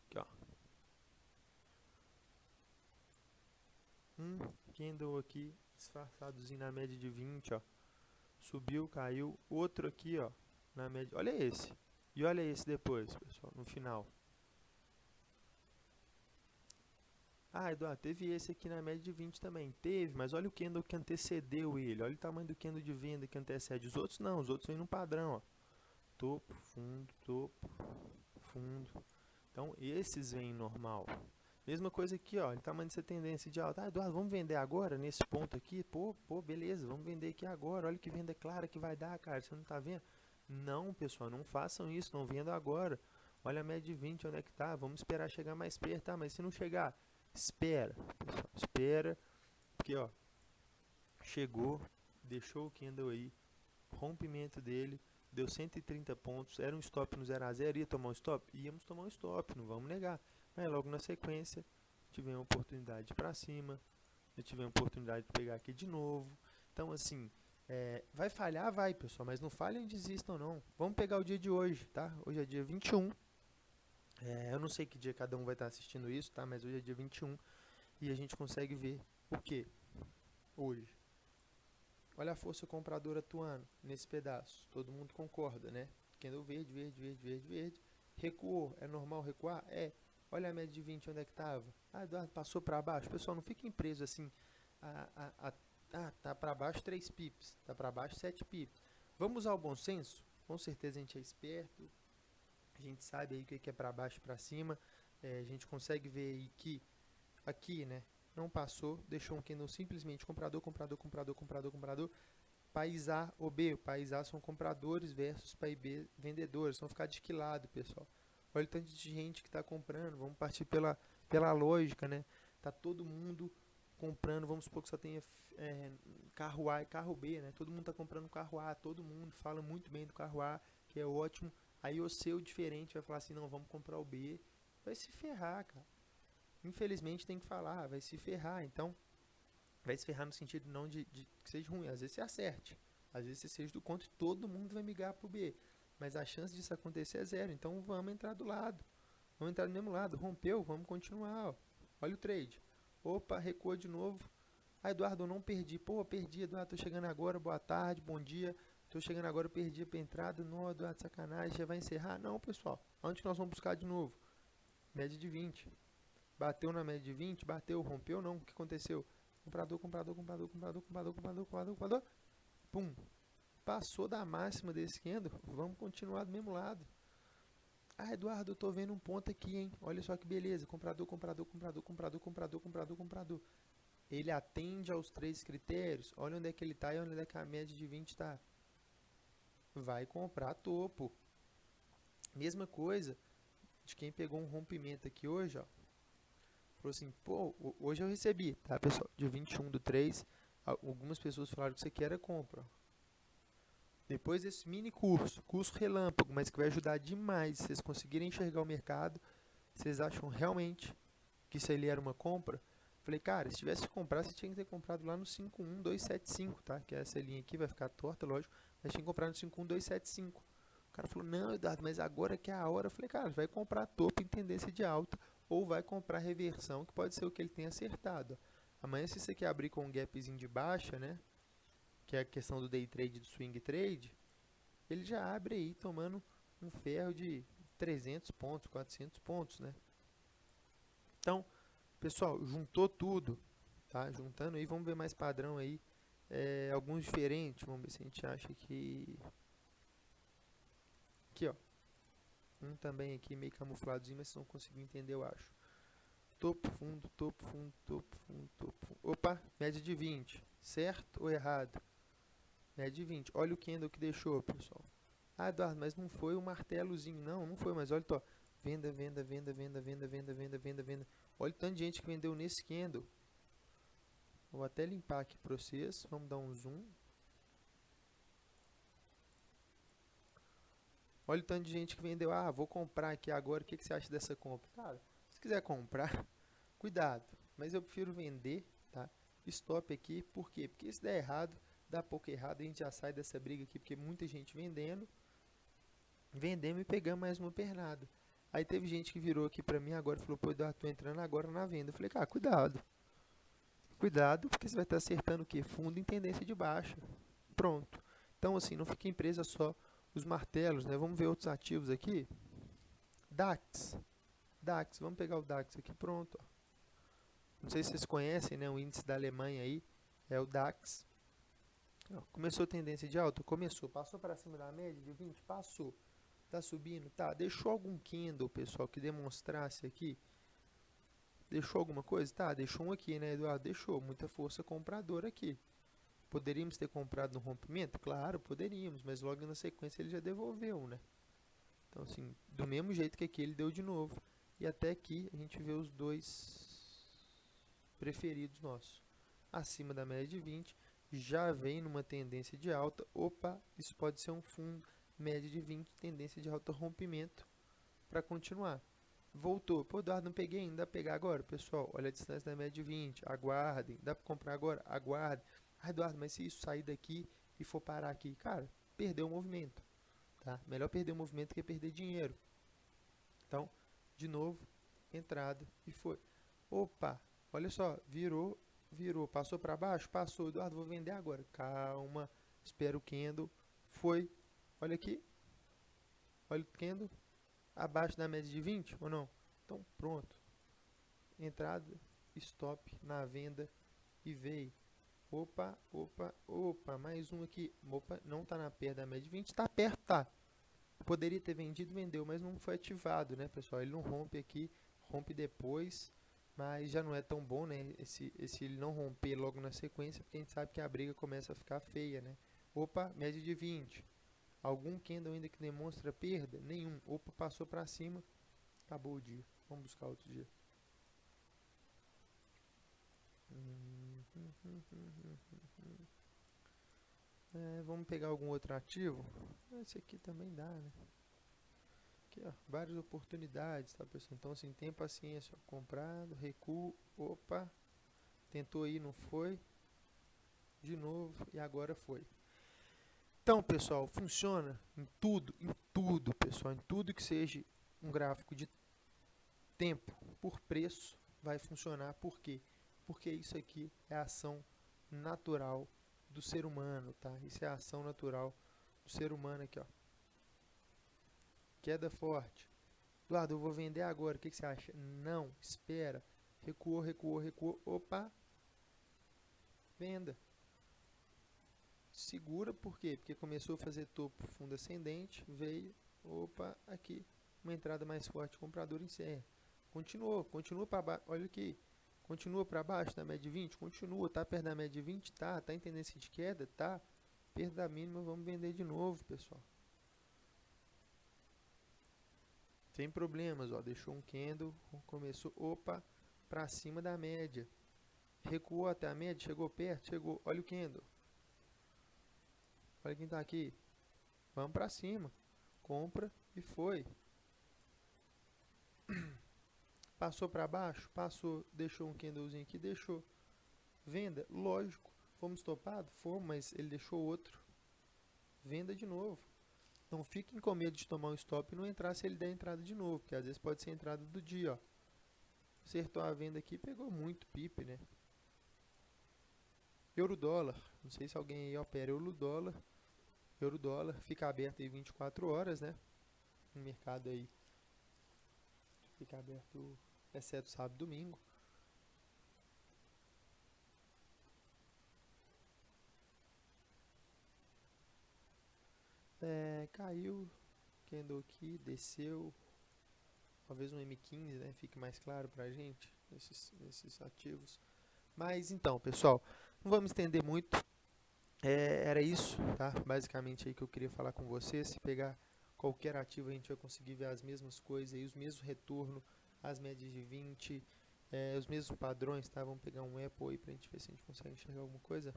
Aqui, ó. Um candle aqui, disfarçadozinho na média de 20, ó. Subiu, caiu. Outro aqui, ó, na média. Olha esse. E olha esse depois, pessoal, no final. Ah, Eduardo, teve esse aqui na média de 20 também. Teve, mas olha o candle que antecedeu ele. Olha o tamanho do candle de venda que antecede. Os outros não, os outros vêm num padrão, ó. Topo, fundo, fundo. Então, esses vêm normal. Mesma coisa aqui, ó, ele tamanho dessa tendência de alta. Ah, Eduardo, vamos vender agora, nesse ponto aqui? Pô, beleza, vamos vender aqui agora. Olha que venda clara que vai dar, cara, você não tá vendo? Não, pessoal, não façam isso, não vendo agora. Olha a média de 20, onde é que tá? Vamos esperar chegar mais perto, tá? Mas se não chegar, espera, pessoal, espera. Porque, ó, chegou, deixou o candle aí, rompimento dele, deu 130 pontos, era um stop no 0 a 0, ia tomar um stop? Íamos tomar um stop, não vamos negar. Mas logo na sequência, tivemos a oportunidade para cima, eu tive a oportunidade de pegar aqui de novo. Então, assim, vai falhar? Vai, pessoal, mas não falhem e desistam, não. Vamos pegar o dia de hoje, tá? Hoje é dia 21. Eu não sei que dia cada um vai estar assistindo isso, tá? Mas hoje é dia 21 e a gente consegue ver o que hoje? Olha a força compradora atuando nesse pedaço. Todo mundo concorda, né? Candle verde, verde, verde, verde, verde. Recuou. É normal recuar? É. Olha a média de 20, onde é que estava? Ah, Eduardo, passou para baixo. Pessoal, não fiquem presos assim. Tá para baixo 3 pips. Tá para baixo 7 pips. Vamos usar o bom senso? Com certeza a gente é esperto. A gente sabe aí o que é para baixo e para cima. A gente consegue ver aí que aqui, né? Não passou, deixou um candle simplesmente comprador, comprador, comprador, comprador, comprador. País A ou B. O país A são compradores versus país B vendedores. Vão ficar de que lado, pessoal? Olha o tanto de gente que está comprando. Vamos partir pela lógica, né? Tá todo mundo comprando. Vamos supor que só tenha carro A e carro B, né? Todo mundo está comprando carro A. Todo mundo fala muito bem do carro A, que é ótimo. Aí o seu diferente vai falar assim, não, vamos comprar o B. Vai se ferrar, cara. Infelizmente tem que falar, vai se ferrar. Então, vai se ferrar no sentido não de que seja ruim. Às vezes você acerte, às vezes você seja do contra e todo mundo vai migrar pro B. Mas a chance disso acontecer é zero. Então vamos entrar do lado. Vamos entrar do mesmo lado. Rompeu, vamos continuar. Ó. Olha o trade. Opa, recuou de novo. Ah, Eduardo, eu não perdi. Pô, perdi, Eduardo, tô chegando agora. Boa tarde, bom dia. Tô chegando agora, eu perdi a entrada. Não, Eduardo, sacanagem. Já vai encerrar? Não, pessoal. Onde que nós vamos buscar de novo? Média de 20. Bateu na média de 20, bateu, rompeu, não. O que aconteceu? Comprador, comprador, comprador, comprador, comprador, comprador, comprador, comprador. Pum. Passou da máxima desse candle. Vamos continuar do mesmo lado. Ah, Eduardo, eu tô vendo um ponto aqui, hein? Olha só que beleza. Comprador, comprador, comprador, comprador, comprador, comprador, comprador. ele atende aos 3 critérios, olha onde é que ele está e onde é que a média de 20 está. Vai comprar topo. Mesma coisa de quem pegou um rompimento aqui hoje, ó. Falou assim, pô, hoje eu recebi, tá, pessoal? Dia 21/3, algumas pessoas falaram que isso aqui era compra. Depois desse mini curso relâmpago, mas que vai ajudar demais, se vocês conseguirem enxergar o mercado, vocês acham realmente que isso ali era uma compra? Falei, cara, se tivesse que comprar, você tinha que ter comprado lá no 51275, tá? Que é essa linha aqui, vai ficar torta, lógico, mas tinha que comprar no 51275. O cara falou, não, Eduardo, mas agora que é a hora. Eu falei, cara, vai comprar topo em tendência de alta ou vai comprar reversão, que pode ser o que ele tenha acertado. Amanhã, se você quer abrir com um gapzinho de baixa, né? Que é a questão do day trade e do swing trade, ele já abre aí tomando um ferro de 300 pontos, 400 pontos, né? Então, pessoal, juntou tudo, tá? Juntando aí, vamos ver mais padrão aí, alguns diferentes, vamos ver se a gente acha que... Aqui, ó, um também aqui meio camufladozinho, mas vocês não conseguiram entender, eu acho. Topo, fundo, topo, fundo, topo, fundo, topo, fundo. Opa, média de 20, certo ou errado? Média de 20, olha o candle que deixou, pessoal. Ah, Eduardo, mas não foi o martelozinho. Não, não foi, mas olha, ó. Venda, venda, venda, venda, venda, venda, venda, venda, venda. Olha o tanto de gente que vendeu nesse candle. Vou até limpar aqui para vocês. Vamos dar um zoom. Olha o tanto de gente que vendeu. Ah, vou comprar aqui agora. O que você acha dessa compra? Cara, se quiser comprar, cuidado. Mas eu prefiro vender, tá? Stop aqui. Por quê? Porque se der errado, dá pouco errado, a gente já sai dessa briga aqui, porque muita gente vendendo. Vendemos e pegamos mais uma pernada. Aí teve gente que virou aqui pra mim agora e falou, pô, Eduardo, tô entrando agora na venda. Eu falei, cara, cuidado. Cuidado, porque você vai estar acertando o quê? Fundo em tendência de baixa. Pronto. Então, assim, não fiquem presa só os martelos, né? Vamos ver outros ativos aqui. DAX. DAX, vamos pegar o DAX aqui, pronto. Ó. Não sei se vocês conhecem, né? O índice da Alemanha aí é o DAX. Ó, começou a tendência de alta? Começou. Passou para cima da média de 20? Passou. Tá subindo? Tá. Deixou algum candle, pessoal, que demonstrasse aqui? Deixou alguma coisa? Tá, deixou um aqui, né, Eduardo? Deixou. Muita força compradora aqui. Poderíamos ter comprado no rompimento? Claro, poderíamos, mas logo na sequência ele já devolveu, né? Então, assim, do mesmo jeito que aqui ele deu de novo. E até aqui a gente vê os dois preferidos nossos. Acima da média de 20, já vem numa tendência de alta. Opa, isso pode ser um fundo. Média de 20, tendência de alta, rompimento para continuar. Voltou. Pô, Eduardo, não peguei ainda. Dá pra pegar agora? Pessoal, olha a distância da média de 20. Aguardem. Dá para comprar agora? Aguardem. Ah, Eduardo, mas se isso sair daqui e for parar aqui? Cara, perdeu o movimento. Tá? Melhor perder o movimento que perder dinheiro. Então, de novo, entrada e foi. Opa, olha só. Virou, virou. Passou para baixo? Passou. Eduardo, vou vender agora. Calma. Espera o candle. Foi. Olha aqui. Olha o candle. Abaixo da média de 20 ou não? Então pronto. Entrada, stop na venda e veio. Opa, opa, opa, mais um aqui. Opa, não está na perto da média de 20, está perto, tá. Poderia ter vendido, vendeu, mas não foi ativado, né, pessoal? Ele não rompe aqui, rompe depois, mas já não é tão bom, né? Esse ele não romper logo na sequência, porque a gente sabe que a briga começa a ficar feia, né? Opa, média de 20. Algum candle ainda que demonstra perda? Nenhum. Opa, passou para cima. Acabou o dia. Vamos buscar outro dia. Vamos pegar algum outro ativo? Esse aqui também dá, né? Aqui, ó, várias oportunidades, tá, pessoal? Então, assim, tem paciência. Ó, comprado, recuo. Opa, tentou ir, não foi. De novo, e agora foi. Então, pessoal, funciona em tudo, pessoal, em tudo que seja um gráfico de tempo por preço vai funcionar. Por quê? Porque isso aqui é a ação natural do ser humano, tá? Isso é a ação natural do ser humano aqui, ó. Queda forte. Eduardo, eu vou vender agora, o que você acha? Não, espera. Recuou, recuou, recuou. Opa, venda. Segura, por quê? Porque começou a fazer topo, fundo ascendente, veio, opa, aqui, uma entrada mais forte, comprador encerra. Continua para baixo, olha aqui, Continua para baixo da média de 20? Continua. Tá perto da média de 20? Tá. Tá em tendência de queda? Tá. Perda mínima, vamos vender de novo, pessoal. Sem problemas, ó. Deixou um candle, começou, opa, para cima da média. Recuou até a média, chegou perto, chegou. Olha o candle. Olha quem tá aqui. Vamos para cima. Compra e foi. Passou para baixo? Passou. Deixou um candlezinho aqui? Deixou. Venda? Lógico. Fomos topados? Fomos, mas ele deixou outro. Venda de novo. Não fiquem com medo de tomar um stop e não entrar se ele der entrada de novo, porque às vezes pode ser a entrada do dia, ó. Acertou a venda aqui, pegou muito PIP, né? Euro-dólar. Não sei se alguém aí opera euro-dólar. Euro-dólar fica aberto aí 24 horas, né? No mercado aí. Fica aberto exceto sábado e domingo. Caiu, candle aqui, desceu, talvez um M15, né, fique mais claro pra gente, esses ativos. Mas então, pessoal, não vamos estender muito, era isso, tá? Basicamente aí que eu queria falar com vocês. Se pegar qualquer ativo a gente vai conseguir ver as mesmas coisas aí, os mesmos retornos, as médias de 20, os mesmos padrões, tá? Vamos pegar um Apple aí pra gente ver se a gente consegue enxergar alguma coisa.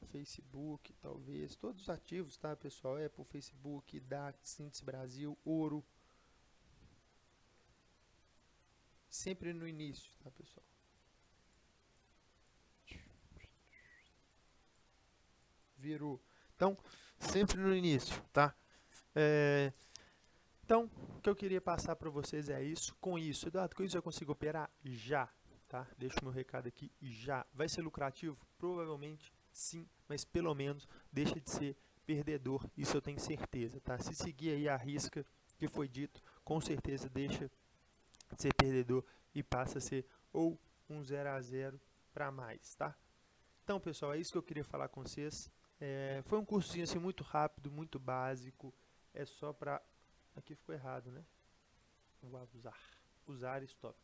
Facebook, talvez, todos os ativos, tá, pessoal? Apple, Facebook, DAX, Índice Brasil, ouro. Sempre no início, tá, pessoal? Virou. Então, sempre no início, tá? Então, o que eu queria passar para vocês é isso. Com isso, Eduardo, com isso eu consigo operar? Já, tá? Deixa o meu recado aqui, já. Vai ser lucrativo? Provavelmente sim, mas pelo menos deixa de ser perdedor, isso eu tenho certeza, tá? Se seguir aí a risca que foi dito, com certeza deixa de ser perdedor e passa a ser ou um 0 a 0 para mais, tá? Então, pessoal, é isso que eu queria falar com vocês. Foi um cursinho assim muito rápido, muito básico, é só para... Aqui ficou errado, né? Vou abusar. Usar stop.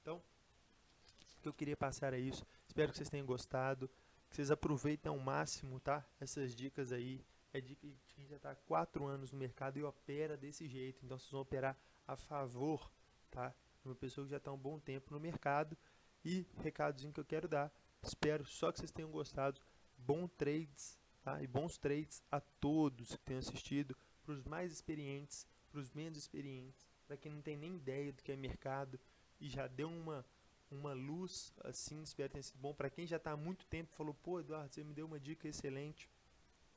Então, o que eu queria passar é isso. Espero que vocês tenham gostado, que vocês aproveitem ao máximo, tá? Essas dicas aí. É dica de quem já está há 4 anos no mercado e opera desse jeito. Então, vocês vão operar a favor, tá? De uma pessoa que já está há um bom tempo no mercado. E, recadozinho que eu quero dar. Espero só que vocês tenham gostado. Bons trades, tá? E bons trades a todos que tenham assistido. Para os mais experientes, para os menos experientes, para quem não tem nem ideia do que é mercado e já deu uma luz, assim, espero que tenha sido bom. Para quem já está há muito tempo, falou, pô, Eduardo, você me deu uma dica excelente.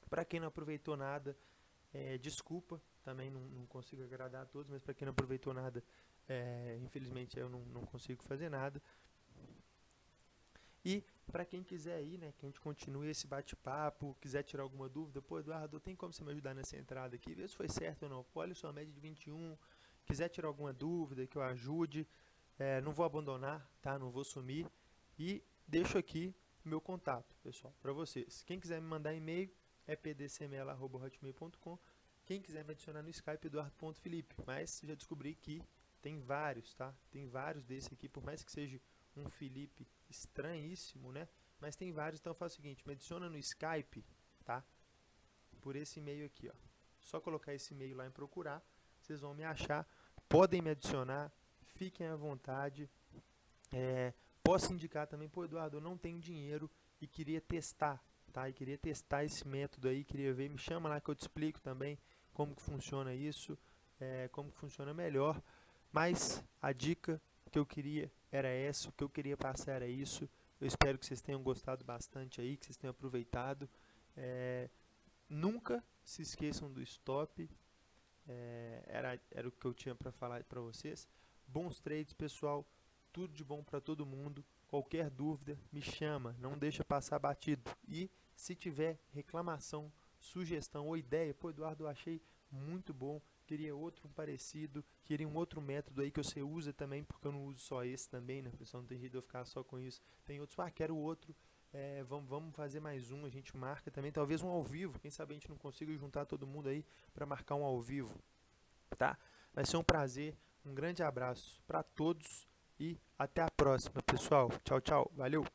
Para quem não aproveitou nada, desculpa, também não consigo agradar a todos, mas para quem não aproveitou nada, infelizmente eu não consigo fazer nada. E para quem quiser aí, né, que a gente continue esse bate-papo, quiser tirar alguma dúvida, pô, Eduardo, tem como você me ajudar nessa entrada aqui, ver se foi certo ou não. Pô, olha só, a média de 21, quiser tirar alguma dúvida, que eu ajude, não vou abandonar, tá, não vou sumir. E deixo aqui meu contato, pessoal, para vocês. Quem quiser me mandar e-mail, é pdcml@hotmail.com. Quem quiser me adicionar no Skype, eduardo.felipe, mas já descobri que tem vários, tá? Tem vários desse aqui, por mais que seja um Felipe estranhíssimo, né? Mas tem vários, então eu faço o seguinte, me adiciona no Skype, tá? Por esse e-mail aqui, ó. Só colocar esse e-mail lá em procurar, vocês vão me achar, podem me adicionar, fiquem à vontade. Posso indicar também, pô, Eduardo, eu não tenho dinheiro e queria testar, tá? E queria testar esse método aí, queria ver, me chama lá que eu te explico também como que funciona isso, como que funciona melhor. Mas a dica que eu queria era essa, o que eu queria passar era isso. Eu espero que vocês tenham gostado bastante aí, que vocês tenham aproveitado. Nunca se esqueçam do stop, era o que eu tinha para falar para vocês. Bons trades, pessoal, tudo de bom para todo mundo. Qualquer dúvida, me chama, não deixa passar batido. E se tiver reclamação, sugestão ou ideia, pô, Eduardo, eu achei muito bom, queria outro parecido, queria um outro método aí que você usa também, porque eu não uso só esse também, né, pessoal, não tem jeito de eu ficar só com isso. Tem outros, quero outro, vamos fazer mais um, a gente marca também, talvez um ao vivo, quem sabe a gente não consiga juntar todo mundo aí para marcar um ao vivo, tá? Vai ser um prazer, um grande abraço para todos e até a próxima, pessoal. Tchau, tchau. Valeu!